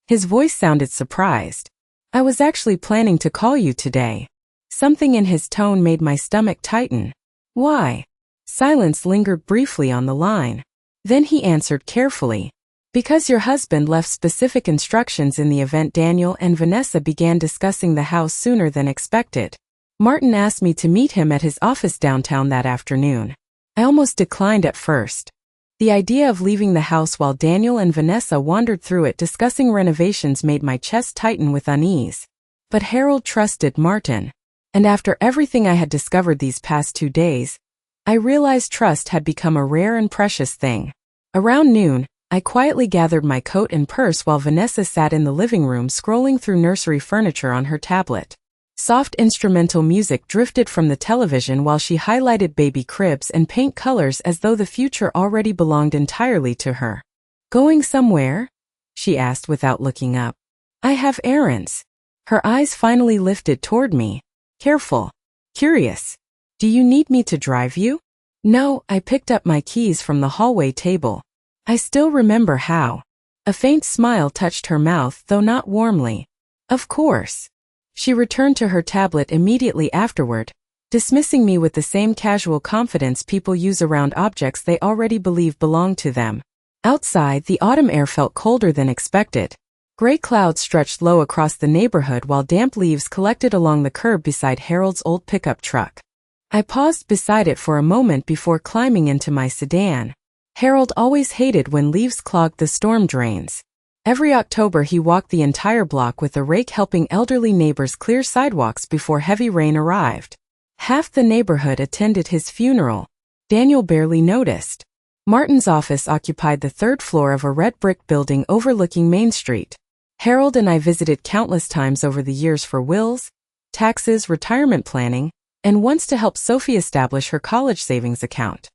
His voice sounded surprised. I was actually planning to call you today. Something in his tone made my stomach tighten. Why? Silence lingered briefly on the line. Then he answered carefully. Because your husband left specific instructions in the event Daniel and Vanessa began discussing the house sooner than expected. Martin asked me to meet him at his office downtown that afternoon. I almost declined at first. The idea of leaving the house while Daniel and Vanessa wandered through it discussing renovations made my chest tighten with unease. But Harold trusted Martin. And after everything I had discovered these past 2 days, I realized trust had become a rare and precious thing. Around noon, I quietly gathered my coat and purse while Vanessa sat in the living room scrolling through nursery furniture on her tablet. Soft instrumental music drifted from the television while she highlighted baby cribs and paint colors as though the future already belonged entirely to her. Going somewhere? She asked without looking up. I have errands. Her eyes finally lifted toward me. Careful. Curious. Do you need me to drive you? No, I picked up my keys from the hallway table. I still remember how. A faint smile touched her mouth, though not warmly. Of course. She returned to her tablet immediately afterward, dismissing me with the same casual confidence people use around objects they already believe belong to them. Outside, the autumn air felt colder than expected. Gray clouds stretched low across the neighborhood while damp leaves collected along the curb beside Harold's old pickup truck. I paused beside it for a moment before climbing into my sedan. Harold always hated when leaves clogged the storm drains. Every October he walked the entire block with a rake helping elderly neighbors clear sidewalks before heavy rain arrived. Half the neighborhood attended his funeral. Daniel barely noticed. Martin's office occupied the third floor of a red brick building overlooking Main Street. Harold and I visited countless times over the years for wills, taxes, retirement planning, and once to help Sophie establish her college savings account.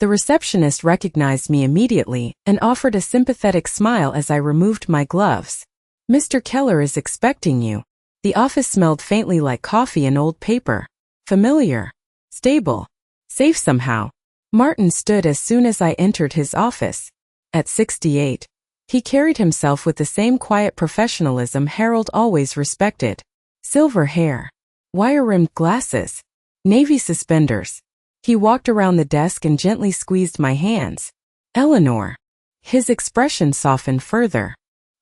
The receptionist recognized me immediately and offered a sympathetic smile as I removed my gloves. Mr. Keller is expecting you. The office smelled faintly like coffee and old paper. Familiar. Stable. Safe somehow. Martin stood as soon as I entered his office. At 68, he carried himself with the same quiet professionalism Harold always respected. Silver hair. Wire-rimmed glasses. Navy suspenders. He walked around the desk and gently squeezed my hands. Eleanor. His expression softened further.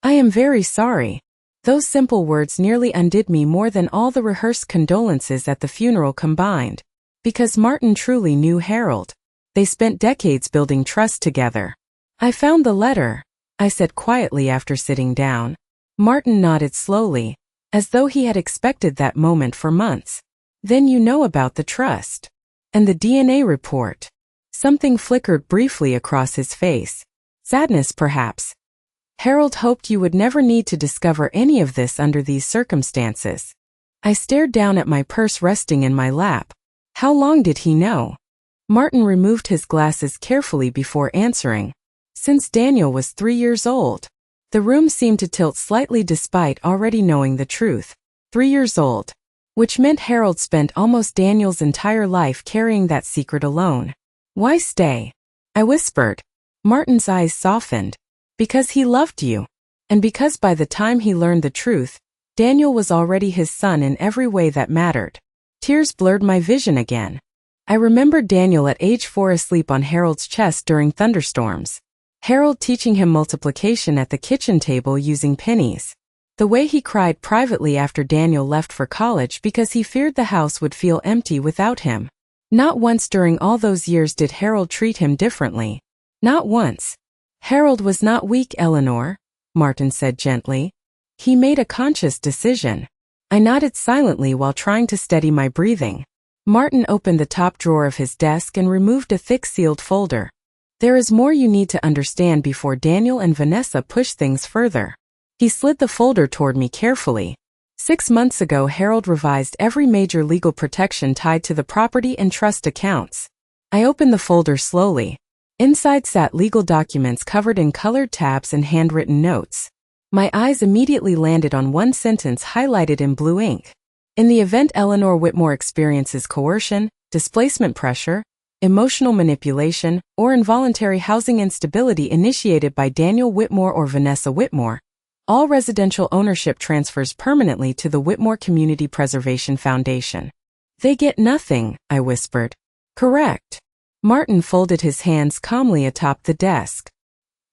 I am very sorry. Those simple words nearly undid me more than all the rehearsed condolences at the funeral combined. Because Martin truly knew Harold. They spent decades building trust together. I found the letter, I said quietly after sitting down. Martin nodded slowly, as though he had expected that moment for months. Then you know about the trust. And the DNA report. Something flickered briefly across his face. Sadness, perhaps. Harold hoped you would never need to discover any of this under these circumstances. I stared down at my purse resting in my lap. How long did he know? Martin removed his glasses carefully before answering. Since Daniel was 3 years old. The room seemed to tilt slightly despite already knowing the truth. 3 years old. which meant Harold spent almost Daniel's entire life carrying that secret alone. Why stay? I whispered. Martin's eyes softened. Because he loved you. And because by the time he learned the truth, Daniel was already his son in every way that mattered. Tears blurred my vision again. I remembered Daniel at age 4 asleep on Harold's chest during thunderstorms. Harold teaching him multiplication at the kitchen table using pennies. The way he cried privately after Daniel left for college because he feared the house would feel empty without him. Not once during all those years did Harold treat him differently. Not once. Harold was not weak, Eleanor, Martin said gently. He made a conscious decision. I nodded silently while trying to steady my breathing. Martin opened the top drawer of his desk and removed a thick sealed folder. There is more you need to understand before Daniel and Vanessa push things further. He slid the folder toward me carefully. 6 months ago, Harold revised every major legal protection tied to the property and trust accounts. I opened the folder slowly. Inside sat legal documents covered in colored tabs and handwritten notes. My eyes immediately landed on one sentence highlighted in blue ink. In the event Eleanor Whitmore experiences coercion, displacement pressure, emotional manipulation, or involuntary housing instability initiated by Daniel Whitmore or Vanessa Whitmore, all residential ownership transfers permanently to the Whitmore Community Preservation Foundation. They get nothing, I whispered. Correct. Martin folded his hands calmly atop the desk.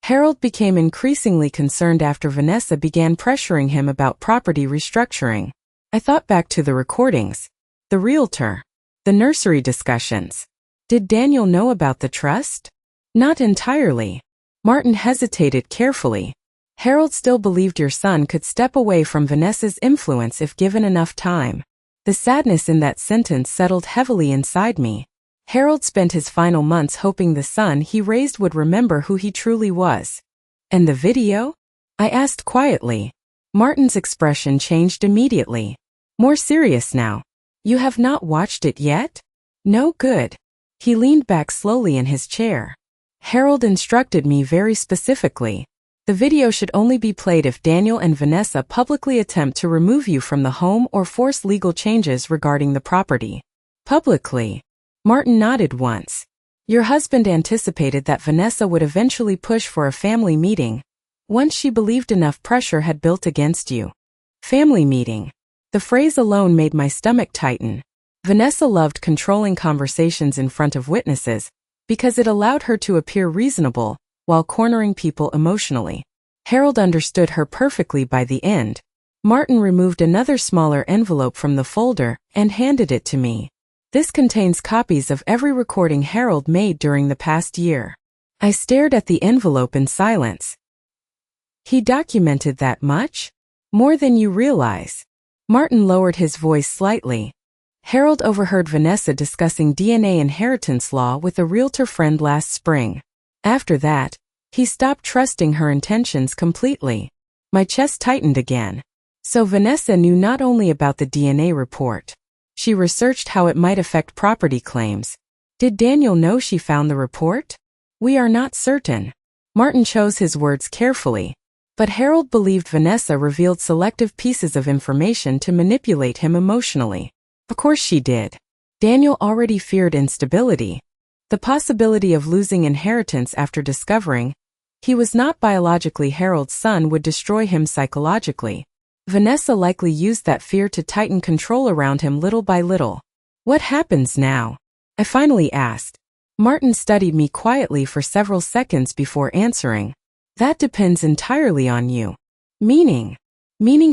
Harold became increasingly concerned after Vanessa began pressuring him about property restructuring. I thought back to the recordings, the realtor, the nursery discussions. Did Daniel know about the trust? Not entirely. Martin hesitated carefully. Harold still believed your son could step away from Vanessa's influence if given enough time. The sadness in that sentence settled heavily inside me. Harold spent his final months hoping the son he raised would remember who he truly was. And the video? I asked quietly. Martin's expression changed immediately. More serious now. You have not watched it yet? No good. He leaned back slowly in his chair. Harold instructed me very specifically. The video should only be played if Daniel and Vanessa publicly attempt to remove you from the home or force legal changes regarding the property. Publicly. Martin nodded once. Your husband anticipated that Vanessa would eventually push for a family meeting, once she believed enough pressure had built against you. Family meeting. The phrase alone made my stomach tighten. Vanessa loved controlling conversations in front of witnesses because it allowed her to appear reasonable while cornering people emotionally. Harold understood her perfectly by the end. Martin removed another smaller envelope from the folder and handed it to me. This contains copies of every recording Harold made during the past year. I stared at the envelope in silence. He documented that much? More than you realize. Martin lowered his voice slightly. Harold overheard Vanessa discussing DNA inheritance law with a realtor friend last spring. After that, he stopped trusting her intentions completely. My chest tightened again. So Vanessa knew not only about the DNA report. She researched how it might affect property claims. Did Daniel know she found the report? We are not certain. Martin chose his words carefully. But Harold believed Vanessa revealed selective pieces of information to manipulate him emotionally. Of course she did. Daniel already feared instability. The possibility of losing inheritance after discovering he was not biologically Harold's son would destroy him psychologically. Vanessa likely used that fear to tighten control around him little by little. What happens now? I finally asked. Martin studied me quietly for several seconds before answering. That depends entirely on you. Meaning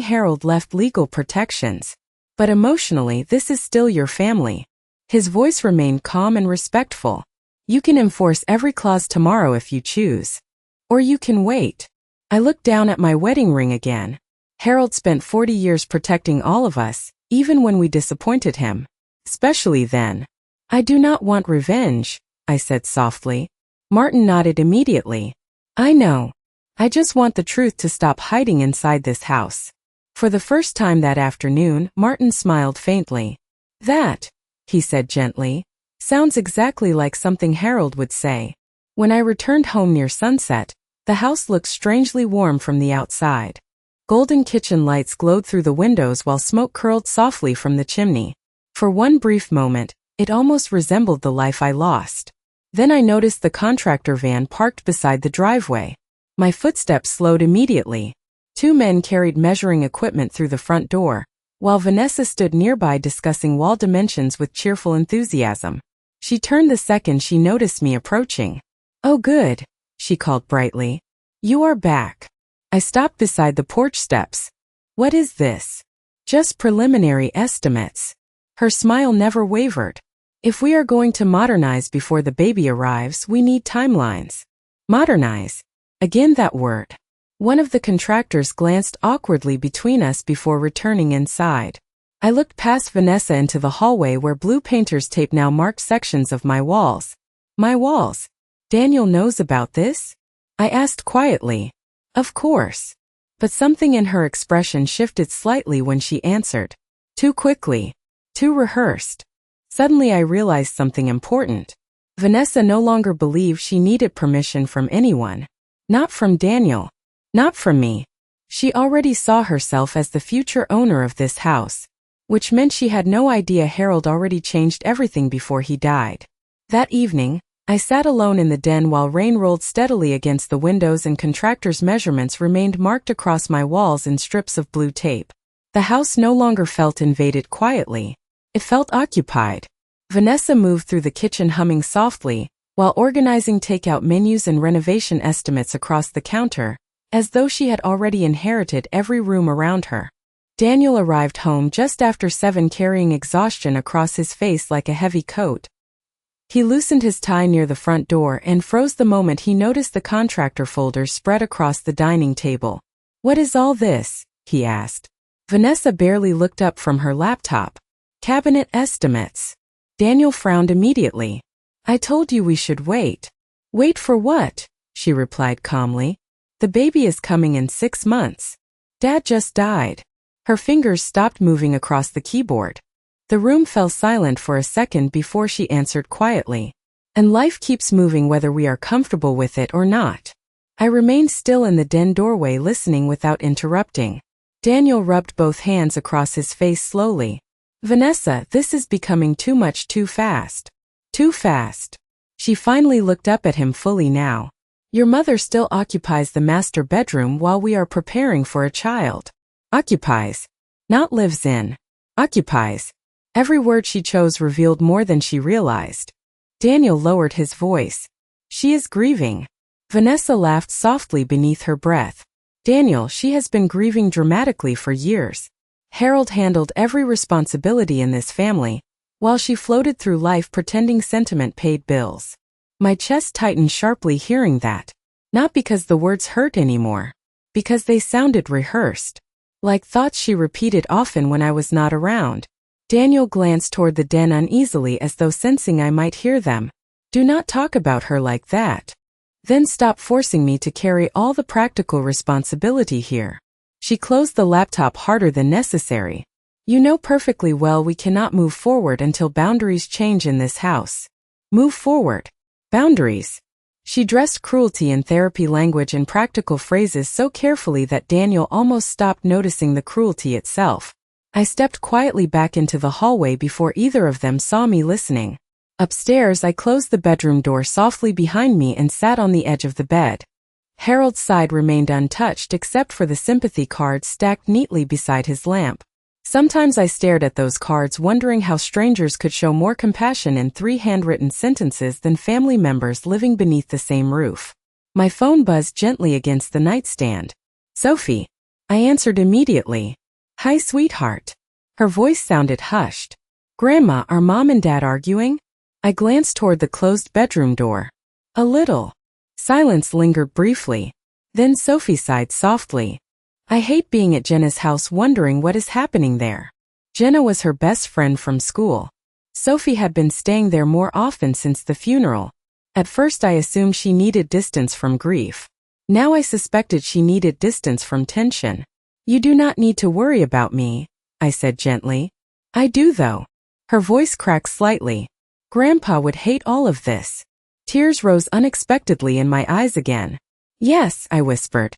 Harold left legal protections. But emotionally, this is still your family. His voice remained calm and respectful. You can enforce every clause tomorrow if you choose. Or you can wait. I looked down at my wedding ring again. Harold spent 40 years protecting all of us, even when we disappointed him. Especially then. I do not want revenge, I said softly. Martin nodded immediately. I know. I just want the truth to stop hiding inside this house. For the first time that afternoon, Martin smiled faintly. That, he said gently, sounds exactly like something Harold would say. When I returned home near sunset, the house looked strangely warm from the outside. Golden kitchen lights glowed through the windows while smoke curled softly from the chimney. For one brief moment, it almost resembled the life I lost. Then I noticed the contractor van parked beside the driveway. My footsteps slowed immediately. 2 men carried measuring equipment through the front door, while Vanessa stood nearby discussing wall dimensions with cheerful enthusiasm. She turned the second she noticed me approaching. "Oh good," she called brightly. "You are back." I stopped beside the porch steps. "What is this?" "Just preliminary estimates." Her smile never wavered. "If we are going to modernize before the baby arrives, we need timelines." Modernize. Again that word. One of the contractors glanced awkwardly between us before returning inside. I looked past Vanessa into the hallway where blue painter's tape now marked sections of my walls. My walls? Daniel knows about this? I asked quietly. Of course. But something in her expression shifted slightly when she answered. Too quickly. Too rehearsed. Suddenly I realized something important. Vanessa no longer believed she needed permission from anyone. Not from Daniel. Not from me. She already saw herself as the future owner of this house, which meant she had no idea Harold already changed everything before he died. That evening, I sat alone in the den while rain rolled steadily against the windows and contractor's measurements remained marked across my walls in strips of blue tape. The house no longer felt invaded quietly. It felt occupied. Vanessa moved through the kitchen humming softly, while organizing takeout menus and renovation estimates across the counter, as though she had already inherited every room around her. Daniel arrived home just after 7 carrying exhaustion across his face like a heavy coat. He loosened his tie near the front door and froze the moment he noticed the contractor folders spread across the dining table. "What is all this?" he asked. Vanessa barely looked up from her laptop. "Cabinet estimates." Daniel frowned immediately. "I told you we should wait." "Wait for what?" she replied calmly. "The baby is coming in 6 months. Dad just died." Her fingers stopped moving across the keyboard. The room fell silent for a second before she answered quietly. "And life keeps moving whether we are comfortable with it or not." I remained still in the den doorway listening without interrupting. Daniel rubbed both hands across his face slowly. "Vanessa, this is becoming too much too fast." "Too fast." She finally looked up at him fully now. "Your mother still occupies the master bedroom while we are preparing for a child." Occupies. Not lives in. Occupies. Every word she chose revealed more than she realized. Daniel lowered his voice. "She is grieving." Vanessa laughed softly beneath her breath. "Daniel, she has been grieving dramatically for years. Harold handled every responsibility in this family, while she floated through life pretending sentiment paid bills." My chest tightened sharply hearing that. Not because the words hurt anymore. Because they sounded rehearsed. Like thoughts she repeated often when I was not around. Daniel glanced toward the den uneasily as though sensing I might hear them. "Do not talk about her like that. Then stop forcing me to carry all the practical responsibility here." She closed the laptop harder than necessary. "You know perfectly well we cannot move forward until boundaries change in this house." "Move forward? Boundaries?" She dressed cruelty in therapy language and practical phrases so carefully that Daniel almost stopped noticing the cruelty itself. I stepped quietly back into the hallway before either of them saw me listening. Upstairs, I closed the bedroom door softly behind me and sat on the edge of the bed. Harold's side remained untouched except for the sympathy cards stacked neatly beside his lamp. Sometimes I stared at those cards wondering how strangers could show more compassion in 3 handwritten sentences than family members living beneath the same roof. My phone buzzed gently against the nightstand. "Sophie." I answered immediately. "Hi, sweetheart." Her voice sounded hushed. "Grandma, are Mom and Dad arguing?" I glanced toward the closed bedroom door. "A little." Silence lingered briefly. Then Sophie sighed softly. "I hate being at Jenna's house wondering what is happening there." Jenna was her best friend from school. Sophie had been staying there more often since the funeral. At first I assumed she needed distance from grief. Now I suspected she needed distance from tension. "You do not need to worry about me," I said gently. "I do though." Her voice cracked slightly. "Grandpa would hate all of this." Tears rose unexpectedly in my eyes again. "Yes," I whispered.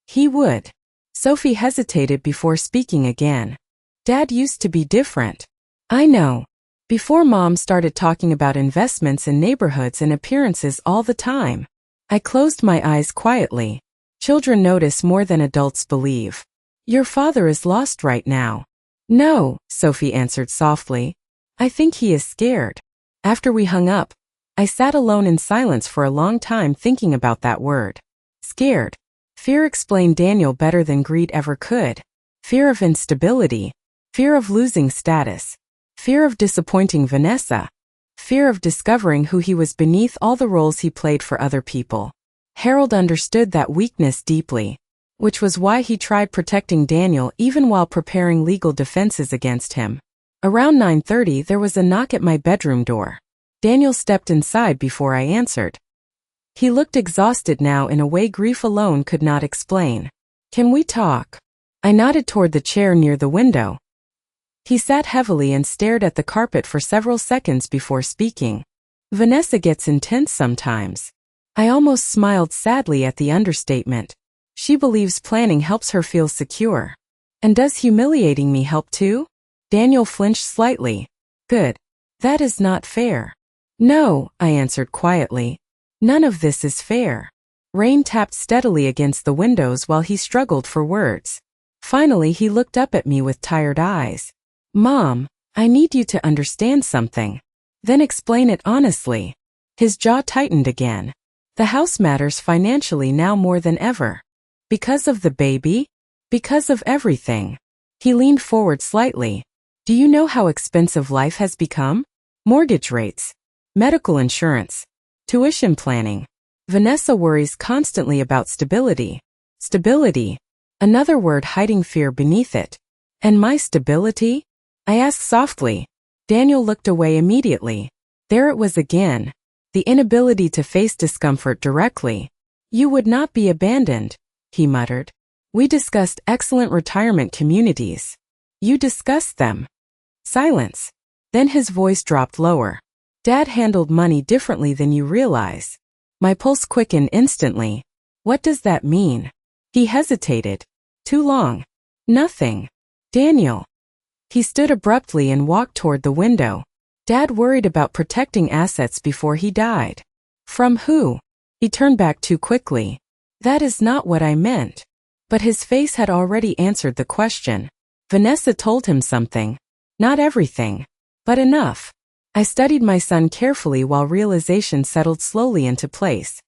"He would." Sophie hesitated before speaking again. Dad used to be different. I know. Before Mom started talking about investments in neighborhoods and appearances all the time. I closed my eyes quietly. Children notice more than adults believe. Your father is lost right now. No, Sophie answered softly. I think he is scared. After we hung up, I sat alone in silence for a long time thinking about that word. Scared. Fear explained Daniel better than greed ever could. Fear of instability. Fear of losing status. Fear of disappointing Vanessa. Fear of discovering who he was beneath all the roles he played for other people. Harold understood that weakness deeply, which was why he tried protecting Daniel even while preparing legal defenses against him. Around 9:30 there was a knock at my bedroom door. Daniel stepped inside before I answered. He looked exhausted now in a way grief alone could not explain. Can we talk? I nodded toward the chair near the window. He sat heavily and stared at the carpet for several seconds before speaking. Vanessa gets intense sometimes. I almost smiled sadly at the understatement. She believes planning helps her feel secure. And does humiliating me help too? Daniel flinched slightly. Good. That is not fair. No, I answered quietly. None of this is fair. Rain tapped steadily against the windows while he struggled for words. Finally he looked up at me with tired eyes. Mom, I need you to understand something. Then explain it honestly. His jaw tightened again. The house matters financially now more than ever. Because of the baby? Because of everything. He leaned forward slightly. Do you know how expensive life has become? Mortgage rates. Medical insurance. Tuition planning. Vanessa worries constantly about stability. Stability. Another word hiding fear beneath it. And my stability? I asked softly. Daniel looked away immediately. There it was again. The inability to face discomfort directly. You would not be abandoned, he muttered. We discussed excellent retirement communities. You discussed them. Silence. Then his voice dropped lower. Dad handled money differently than you realize. My pulse quickened instantly. What does that mean? He hesitated. Too long. Nothing. Daniel. He stood abruptly and walked toward the window. Dad worried about protecting assets before he died. From who? He turned back too quickly. That is not what I meant. But his face had already answered the question. Vanessa told him something. Not everything. But enough. I studied my son carefully while realization settled slowly into place.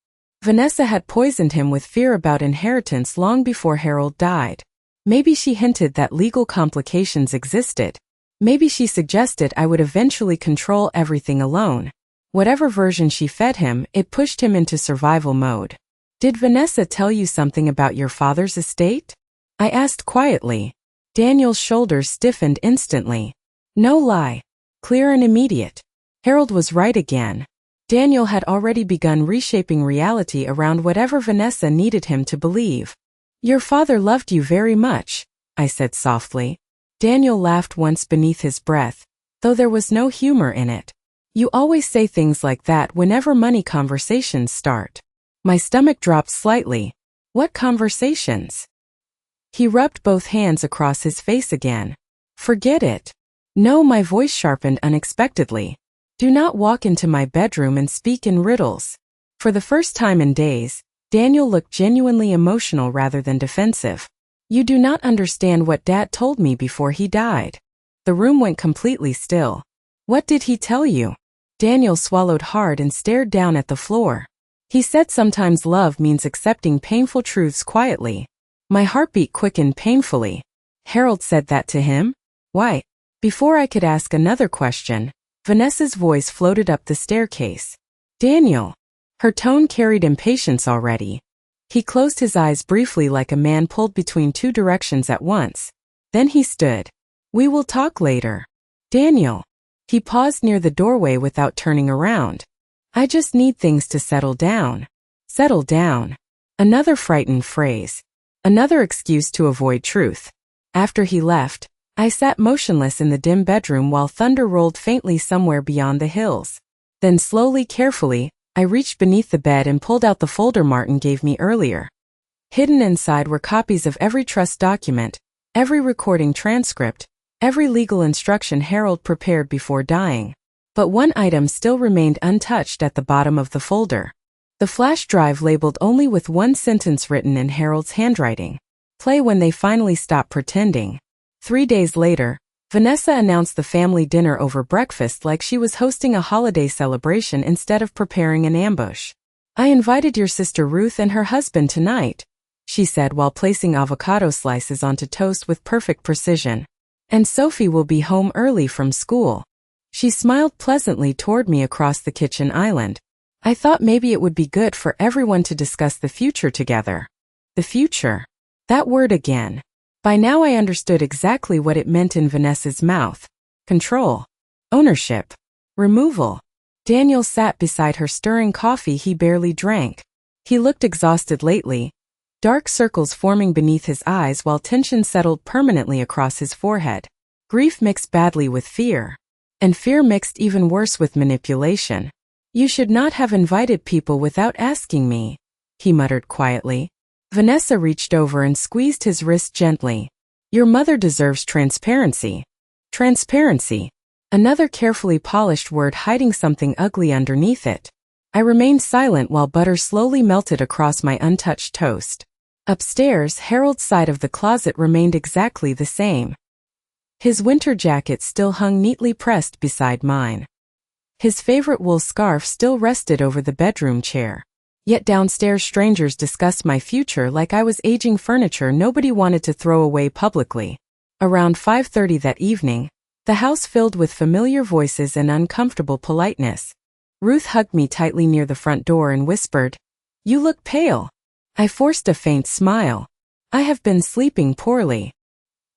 Vanessa had poisoned him with fear about inheritance long before Harold died. Maybe she hinted that legal complications existed. Maybe she suggested I would eventually control everything alone. Whatever version she fed him, it pushed him into survival mode. Did Vanessa tell you something about your father's estate? I asked quietly. Daniel's shoulders stiffened instantly. No lie. Clear and immediate. Harold was right again. Daniel had already begun reshaping reality around whatever Vanessa needed him to believe. Your father loved you very much, I said softly. Daniel laughed once beneath his breath, though there was no humor in it. You always say things like that whenever money conversations start. My stomach dropped slightly. What conversations? He rubbed both hands across his face again. Forget it. No, my voice sharpened unexpectedly. Do not walk into my bedroom and speak in riddles. For the first time in days, Daniel looked genuinely emotional rather than defensive. You do not understand what Dad told me before he died. The room went completely still. What did he tell you? Daniel swallowed hard and stared down at the floor. He said sometimes love means accepting painful truths quietly. My heartbeat quickened painfully. Harold said that to him? Why? Before I could ask another question, Vanessa's voice floated up the staircase. Daniel. Her tone carried impatience already. He closed his eyes briefly like a man pulled between two directions at once. Then he stood. We will talk later. Daniel. He paused near the doorway without turning around. I just need things to settle down. Settle down. Another frightened phrase. Another excuse to avoid truth. After he left, I sat motionless in the dim bedroom while thunder rolled faintly somewhere beyond the hills. Then slowly, carefully, I reached beneath the bed and pulled out the folder Martin gave me earlier. Hidden inside were copies of every trust document, every recording transcript, every legal instruction Harold prepared before dying. But one item still remained untouched at the bottom of the folder. The flash drive labeled only with one sentence written in Harold's handwriting. Play when they finally stop pretending. 3 days later, Vanessa announced the family dinner over breakfast like she was hosting a holiday celebration instead of preparing an ambush. "I invited your sister Ruth and her husband tonight," she said while placing avocado slices onto toast with perfect precision. "And Sophie will be home early from school." She smiled pleasantly toward me across the kitchen island. I thought maybe it would be good for everyone to discuss the future together. The future. That word again. By now I understood exactly what it meant in Vanessa's mouth. Control. Ownership. Removal. Daniel sat beside her stirring coffee he barely drank. He looked exhausted lately, dark circles forming beneath his eyes while tension settled permanently across his forehead. Grief mixed badly with fear. And fear mixed even worse with manipulation. "You should not have invited people without asking me," he muttered quietly. Vanessa reached over and squeezed his wrist gently. "Your mother deserves transparency." Transparency. Another carefully polished word hiding something ugly underneath it. I remained silent while butter slowly melted across my untouched toast. Upstairs, Harold's side of the closet remained exactly the same. His winter jacket still hung neatly pressed beside mine. His favorite wool scarf still rested over the bedroom chair. Yet downstairs strangers discussed my future like I was aging furniture nobody wanted to throw away publicly. Around 5:30 that evening, the house filled with familiar voices and uncomfortable politeness. Ruth hugged me tightly near the front door and whispered, "You look pale." I forced a faint smile. "I have been sleeping poorly."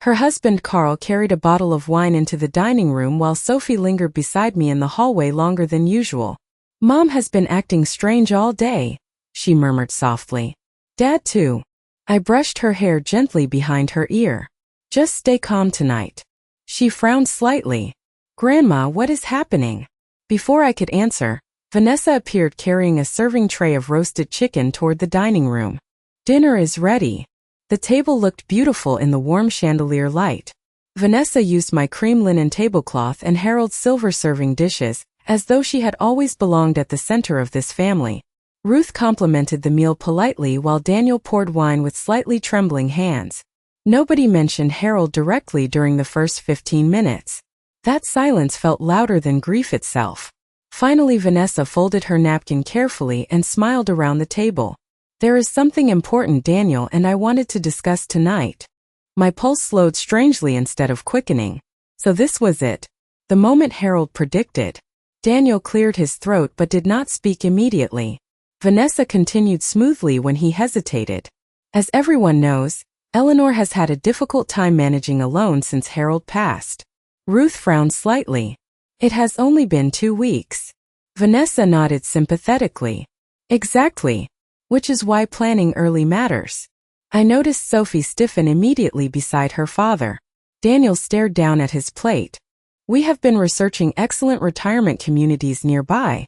Her husband Carl carried a bottle of wine into the dining room while Sophie lingered beside me in the hallway longer than usual. "Mom has been acting strange all day," she murmured softly. "Dad too." I brushed her hair gently behind her ear. "Just stay calm tonight." She frowned slightly. "Grandma, what is happening?" Before I could answer, Vanessa appeared carrying a serving tray of roasted chicken toward the dining room. "Dinner is ready." The table looked beautiful in the warm chandelier light. Vanessa used my cream linen tablecloth and Harold's silver serving dishes, as though she had always belonged at the center of this family. Ruth complimented the meal politely while Daniel poured wine with slightly trembling hands. Nobody mentioned Harold directly during the first 15 minutes. That silence felt louder than grief itself. Finally, Vanessa folded her napkin carefully and smiled around the table. "There is something important Daniel and I wanted to discuss tonight." My pulse slowed strangely instead of quickening. So this was it. The moment Harold predicted. Daniel cleared his throat but did not speak immediately. Vanessa continued smoothly when he hesitated. "As everyone knows, Eleanor has had a difficult time managing alone since Harold passed." Ruth frowned slightly. "It has only been 2 weeks." Vanessa nodded sympathetically. "Exactly. Which is why planning early matters." I noticed Sophie stiffen immediately beside her father. Daniel stared down at his plate. "We have been researching excellent retirement communities nearby,"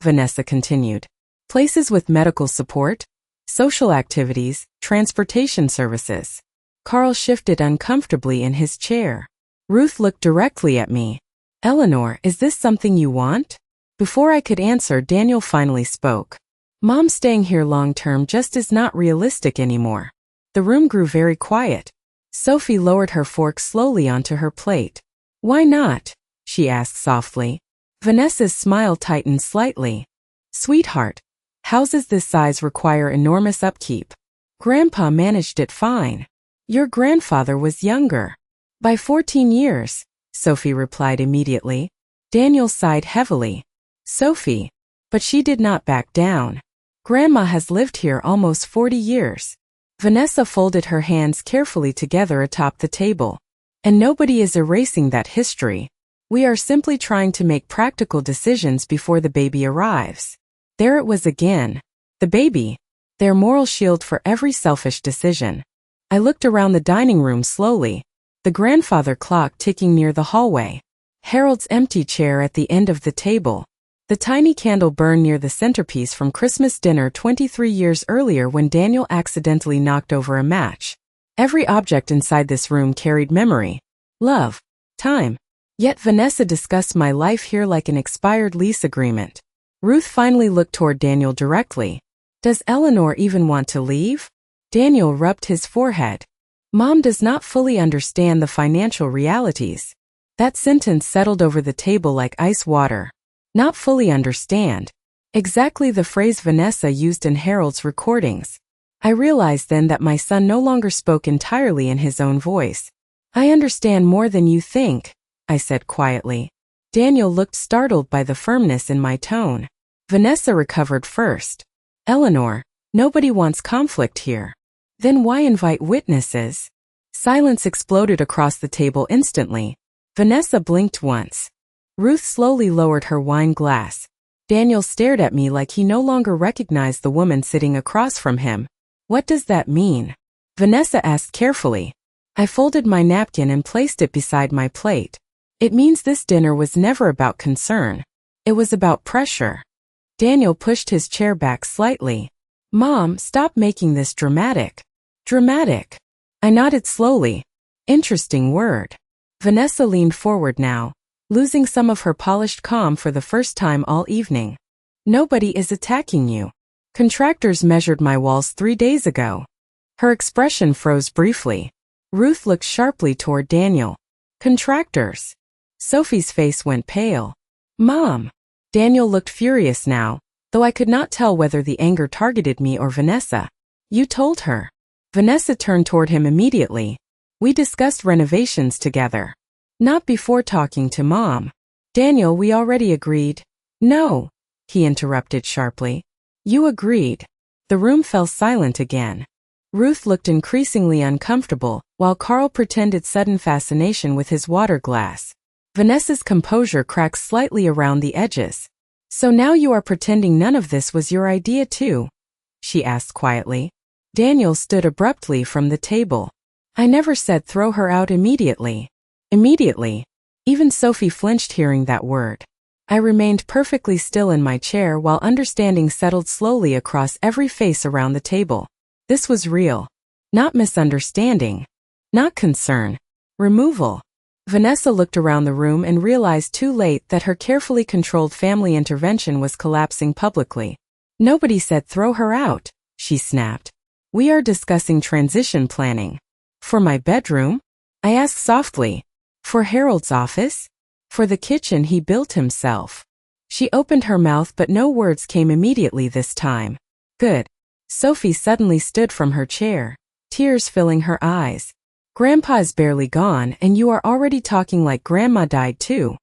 Vanessa continued. "Places with medical support, social activities, transportation services." Carl shifted uncomfortably in his chair. Ruth looked directly at me. "Eleanor, is this something you want?" Before I could answer, Daniel finally spoke. "Mom staying here long-term just is not realistic anymore." The room grew very quiet. Sophie lowered her fork slowly onto her plate. "Why not?" she asked softly. Vanessa's smile tightened slightly. "Sweetheart, houses this size require enormous upkeep. Grandpa managed it fine. Your grandfather was younger." "By 14 years, Sophie replied immediately. Daniel sighed heavily. "Sophie." But she did not back down. "Grandma has lived here almost 40 years. Vanessa folded her hands carefully together atop the table. "And nobody is erasing that history. We are simply trying to make practical decisions before the baby arrives." There it was again. The baby. Their moral shield for every selfish decision. I looked around the dining room slowly. The grandfather clock ticking near the hallway. Harold's empty chair at the end of the table. The tiny candle burned near the centerpiece from Christmas dinner 23 years earlier when Daniel accidentally knocked over a match. Every object inside this room carried memory, love, time. Yet Vanessa discussed my life here like an expired lease agreement. Ruth finally looked toward Daniel directly. Does Eleanor even want to leave? Daniel rubbed his forehead. Mom does not fully understand the financial realities. That sentence settled over the table like ice water. Not fully understand. Exactly the phrase Vanessa used in Harold's recordings. I realized then that my son no longer spoke entirely in his own voice. I understand more than you think, I said quietly. Daniel looked startled by the firmness in my tone. Vanessa recovered first. Eleanor, nobody wants conflict here. Then why invite witnesses? Silence exploded across the table instantly. Vanessa blinked once. Ruth slowly lowered her wine glass. Daniel stared at me like he no longer recognized the woman sitting across from him. What does that mean? Vanessa asked carefully. I folded my napkin and placed it beside my plate. It means this dinner was never about concern. It was about pressure. Daniel pushed his chair back slightly. Mom, stop making this dramatic. Dramatic. I nodded slowly. Interesting word. Vanessa leaned forward now, losing some of her polished calm for the first time all evening. Nobody is attacking you. Contractors measured my walls 3 days ago. Her expression froze briefly. Ruth looked sharply toward Daniel. Contractors. Sophie's face went pale. Mom. Daniel looked furious now, though I could not tell whether the anger targeted me or Vanessa. You told her. Vanessa turned toward him immediately. We discussed renovations together. Not before talking to Mom. Daniel, we already agreed. No, he interrupted sharply. You agreed. The room fell silent again. Ruth looked increasingly uncomfortable, while Carl pretended sudden fascination with his water glass. Vanessa's composure cracked slightly around the edges. So now you are pretending none of this was your idea too? She asked quietly. Daniel stood abruptly from the table. I never said throw her out immediately. Immediately. Even Sophie flinched hearing that word. I remained perfectly still in my chair while understanding settled slowly across every face around the table. This was real. Not misunderstanding. Not concern. Removal. Vanessa looked around the room and realized too late that her carefully controlled family intervention was collapsing publicly. Nobody said throw her out, she snapped. We are discussing transition planning. For my bedroom? I asked softly. For Harold's office? For the kitchen he built himself. She opened her mouth but no words came immediately this time. Good. Sophie suddenly stood from her chair, tears filling her eyes. Grandpa is barely gone and you are already talking like Grandma died too.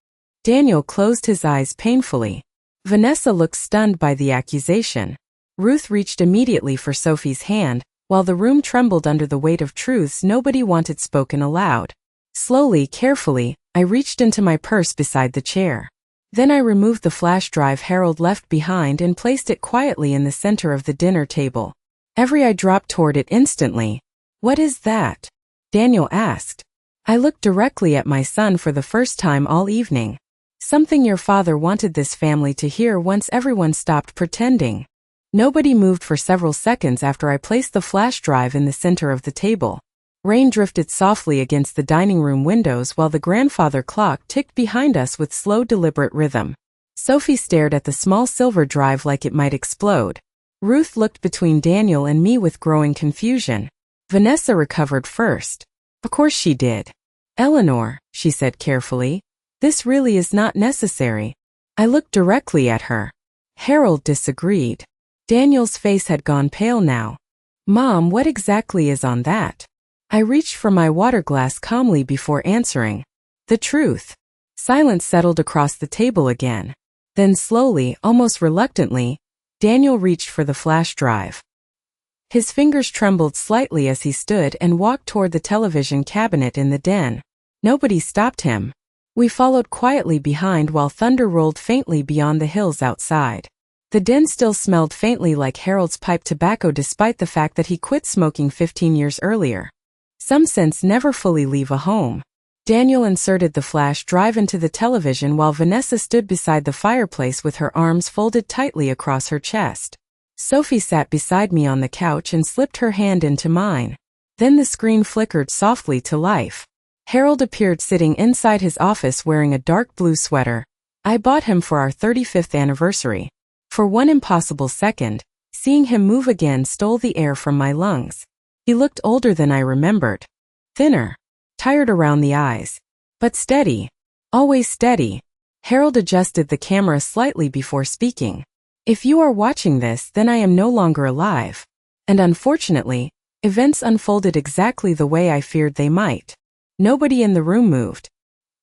Daniel closed his eyes painfully. Vanessa looked stunned by the accusation. Ruth reached immediately for Sophie's hand, while the room trembled under the weight of truths nobody wanted spoken aloud. Slowly, carefully, I reached into my purse beside the chair. Then I removed the flash drive Harold left behind and placed it quietly in the center of the dinner table. Every eye dropped toward it instantly. What is that? Daniel asked. I looked directly at my son for the first time all evening. Something your father wanted this family to hear once everyone stopped pretending. Nobody moved for several seconds after I placed the flash drive in the center of the table. Rain drifted softly against the dining room windows while the grandfather clock ticked behind us with slow, deliberate rhythm. Sophie stared at the small silver drive like it might explode. Ruth looked between Daniel and me with growing confusion. Vanessa recovered first. Of course she did. Eleanor, she said carefully, this really is not necessary. I looked directly at her. Harold disagreed. Daniel's face had gone pale now. Mom, what exactly is on that? I reached for my water glass calmly before answering. The truth. Silence settled across the table again. Then slowly, almost reluctantly, Daniel reached for the flash drive. His fingers trembled slightly as he stood and walked toward the television cabinet in the den. Nobody stopped him. We followed quietly behind while thunder rolled faintly beyond the hills outside. The den still smelled faintly like Harold's pipe tobacco despite the fact that he quit smoking 15 years earlier. Some scents never fully leave a home. Daniel inserted the flash drive into the television while Vanessa stood beside the fireplace with her arms folded tightly across her chest. Sophie sat beside me on the couch and slipped her hand into mine. Then the screen flickered softly to life. Harold appeared sitting inside his office wearing a dark blue sweater. I bought him for our 35th anniversary. For one impossible second, seeing him move again stole the air from my lungs. He looked older than I remembered. Thinner. Tired around the eyes. But steady. Always steady. Harold adjusted the camera slightly before speaking. If you are watching this, then I am no longer alive. And unfortunately, events unfolded exactly the way I feared they might. Nobody in the room moved.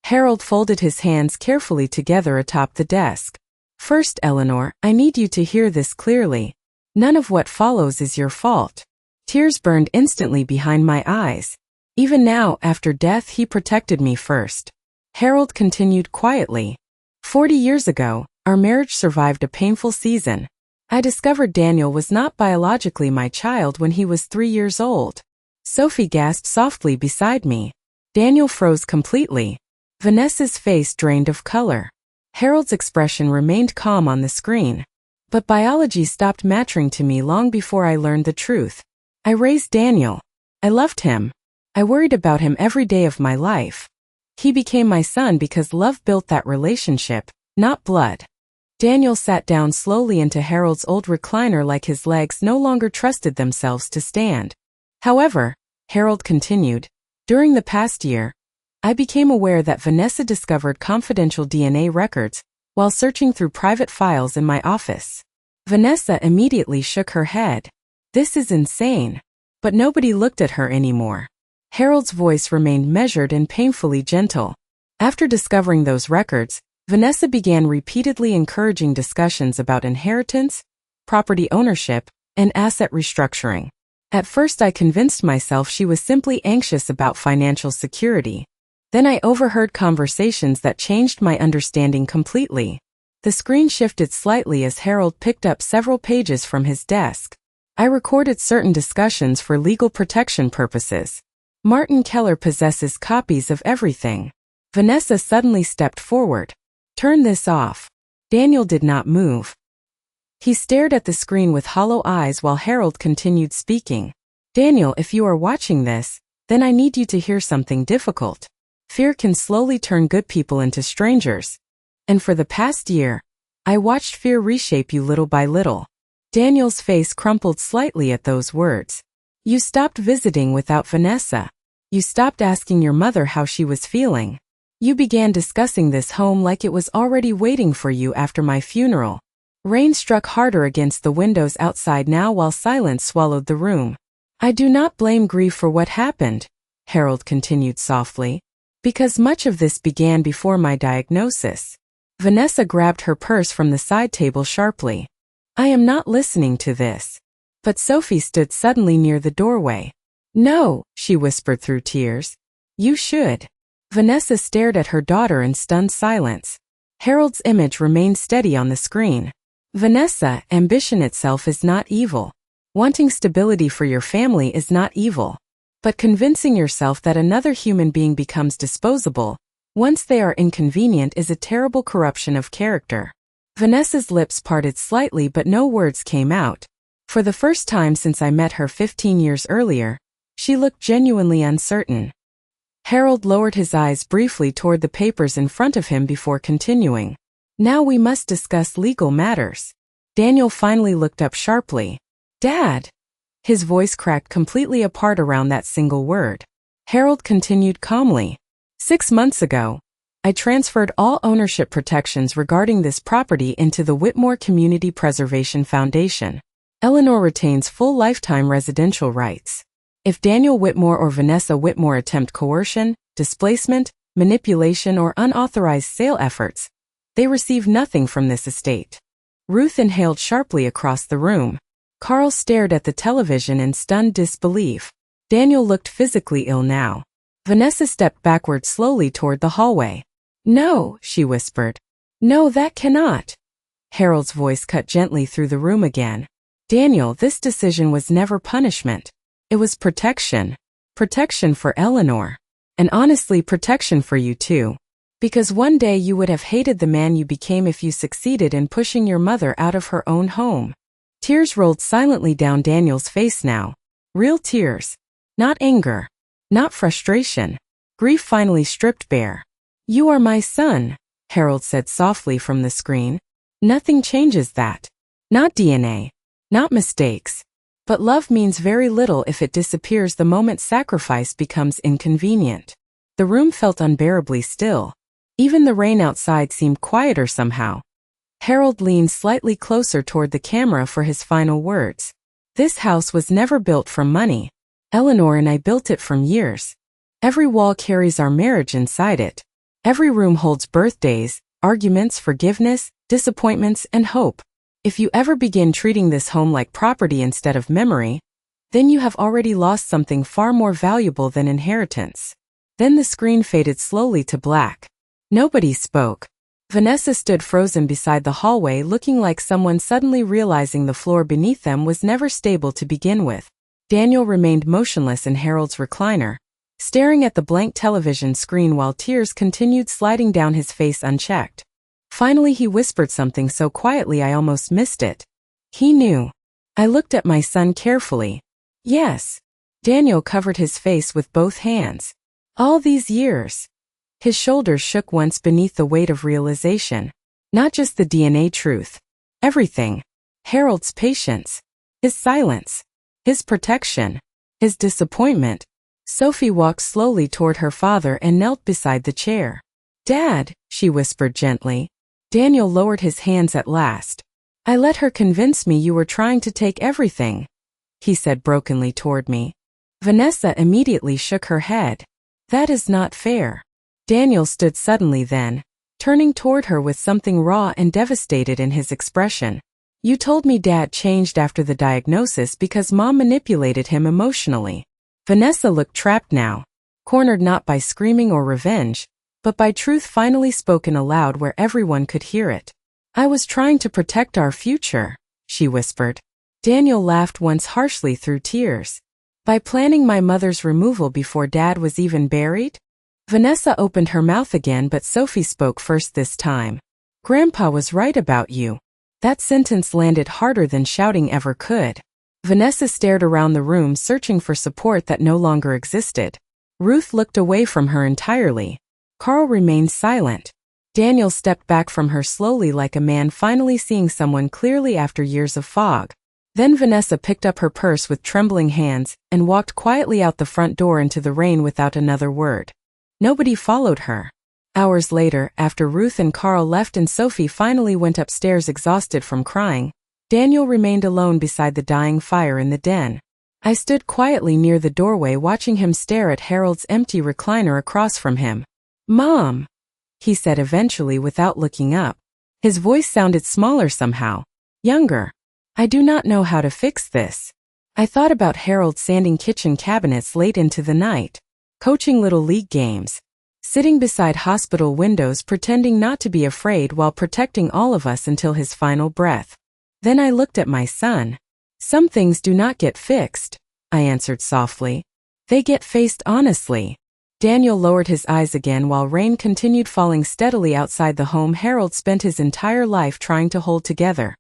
Harold folded his hands carefully together atop the desk. First, Eleanor, I need you to hear this clearly. None of what follows is your fault. Tears burned instantly behind my eyes. Even now, after death, he protected me first. Harold continued quietly. 40 years ago, our marriage survived a painful season. I discovered Daniel was not biologically my child when he was 3 years old. Sophie gasped softly beside me. Daniel froze completely. Vanessa's face drained of color. Harold's expression remained calm on the screen. But biology stopped mattering to me long before I learned the truth. I raised Daniel. I loved him. I worried about him every day of my life. He became my son because love built that relationship, not blood. Daniel sat down slowly into Harold's old recliner like his legs no longer trusted themselves to stand. However, Harold continued, during the past year, I became aware that Vanessa discovered confidential DNA records while searching through private files in my office. Vanessa immediately shook her head. This is insane. But nobody looked at her anymore. Harold's voice remained measured and painfully gentle. After discovering those records, Vanessa began repeatedly encouraging discussions about inheritance, property ownership, and asset restructuring. At first I convinced myself she was simply anxious about financial security. Then I overheard conversations that changed my understanding completely. The screen shifted slightly as Harold picked up several pages from his desk. I recorded certain discussions for legal protection purposes. Martin Keller possesses copies of everything. Vanessa suddenly stepped forward. Turn this off. Daniel did not move. He stared at the screen with hollow eyes while Harold continued speaking. Daniel, if you are watching this, then I need you to hear something difficult. Fear can slowly turn good people into strangers. And for the past year, I watched fear reshape you little by little. Daniel's face crumpled slightly at those words. You stopped visiting without Vanessa. You stopped asking your mother how she was feeling. You began discussing this home like it was already waiting for you after my funeral. Rain struck harder against the windows outside now while silence swallowed the room. I do not blame grief for what happened, Harold continued softly, because much of this began before my diagnosis. Vanessa grabbed her purse from the side table sharply. I am not listening to this. But Sophie stood suddenly near the doorway. No, she whispered through tears. You should. Vanessa stared at her daughter in stunned silence. Harold's image remained steady on the screen. Vanessa, ambition itself is not evil. Wanting stability for your family is not evil. But convincing yourself that another human being becomes disposable, once they are inconvenient, is a terrible corruption of character. Vanessa's lips parted slightly but no words came out. For the first time since I met her 15 years earlier, she looked genuinely uncertain. Harold lowered his eyes briefly toward the papers in front of him before continuing. Now we must discuss legal matters. Daniel finally looked up sharply. Dad! His voice cracked completely apart around that single word. Harold continued calmly. 6 months ago, I transferred all ownership protections regarding this property into the Whitmore Community Preservation Foundation. Eleanor retains full lifetime residential rights. If Daniel Whitmore or Vanessa Whitmore attempt coercion, displacement, manipulation, or unauthorized sale efforts, they receive nothing from this estate. Ruth inhaled sharply across the room. Carl stared at the television in stunned disbelief. Daniel looked physically ill now. Vanessa stepped backward slowly toward the hallway. No, she whispered. No, that cannot. Harold's voice cut gently through the room again. Daniel, this decision was never punishment. It was protection. Protection for Eleanor. And honestly, protection for you too. Because one day you would have hated the man you became if you succeeded in pushing your mother out of her own home. Tears rolled silently down Daniel's face now. Real tears. Not anger. Not frustration. Grief finally stripped bare. You are my son, Harold said softly from the screen. Nothing changes that. Not DNA. Not mistakes. But love means very little if it disappears the moment sacrifice becomes inconvenient. The room felt unbearably still. Even the rain outside seemed quieter somehow. Harold leaned slightly closer toward the camera for his final words. This house was never built from money. Eleanor and I built it from years. Every wall carries our marriage inside it. Every room holds birthdays, arguments, forgiveness, disappointments, and hope. If you ever begin treating this home like property instead of memory, then you have already lost something far more valuable than inheritance. Then the screen faded slowly to black. Nobody spoke. Vanessa stood frozen beside the hallway, looking like someone suddenly realizing the floor beneath them was never stable to begin with. Daniel remained motionless in Harold's recliner, staring at the blank television screen while tears continued sliding down his face unchecked. Finally he whispered something so quietly I almost missed it. He knew. I looked at my son carefully. Yes. Daniel covered his face with both hands. All these years. His shoulders shook once beneath the weight of realization. Not just the DNA truth. Everything. Harold's patience. His silence. His protection. His disappointment. Sophie walked slowly toward her father and knelt beside the chair. Dad, she whispered gently. Daniel lowered his hands at last. I let her convince me you were trying to take everything, he said brokenly toward me. Vanessa immediately shook her head. That is not fair. Daniel stood suddenly then, turning toward her with something raw and devastated in his expression. You told me Dad changed after the diagnosis because Mom manipulated him emotionally. Vanessa looked trapped now, cornered not by screaming or revenge, but by truth finally spoken aloud where everyone could hear it. I was trying to protect our future, she whispered. Daniel laughed once harshly through tears. By planning my mother's removal before Dad was even buried? Vanessa opened her mouth again, but Sophie spoke first this time. Grandpa was right about you. That sentence landed harder than shouting ever could. Vanessa stared around the room, searching for support that no longer existed. Ruth looked away from her entirely. Carl remained silent. Daniel stepped back from her slowly like a man finally seeing someone clearly after years of fog. Then Vanessa picked up her purse with trembling hands and walked quietly out the front door into the rain without another word. Nobody followed her. Hours later, after Ruth and Carl left and Sophie finally went upstairs exhausted from crying, Daniel remained alone beside the dying fire in the den. I stood quietly near the doorway watching him stare at Harold's empty recliner across from him. Mom, he said eventually without looking up. His voice sounded smaller somehow. Younger. I do not know how to fix this. I thought about Harold sanding kitchen cabinets late into the night, coaching little league games, sitting beside hospital windows pretending not to be afraid while protecting all of us until his final breath. Then I looked at my son. Some things do not get fixed, I answered softly. They get faced honestly. Daniel lowered his eyes again while rain continued falling steadily outside the home Harold spent his entire life trying to hold together.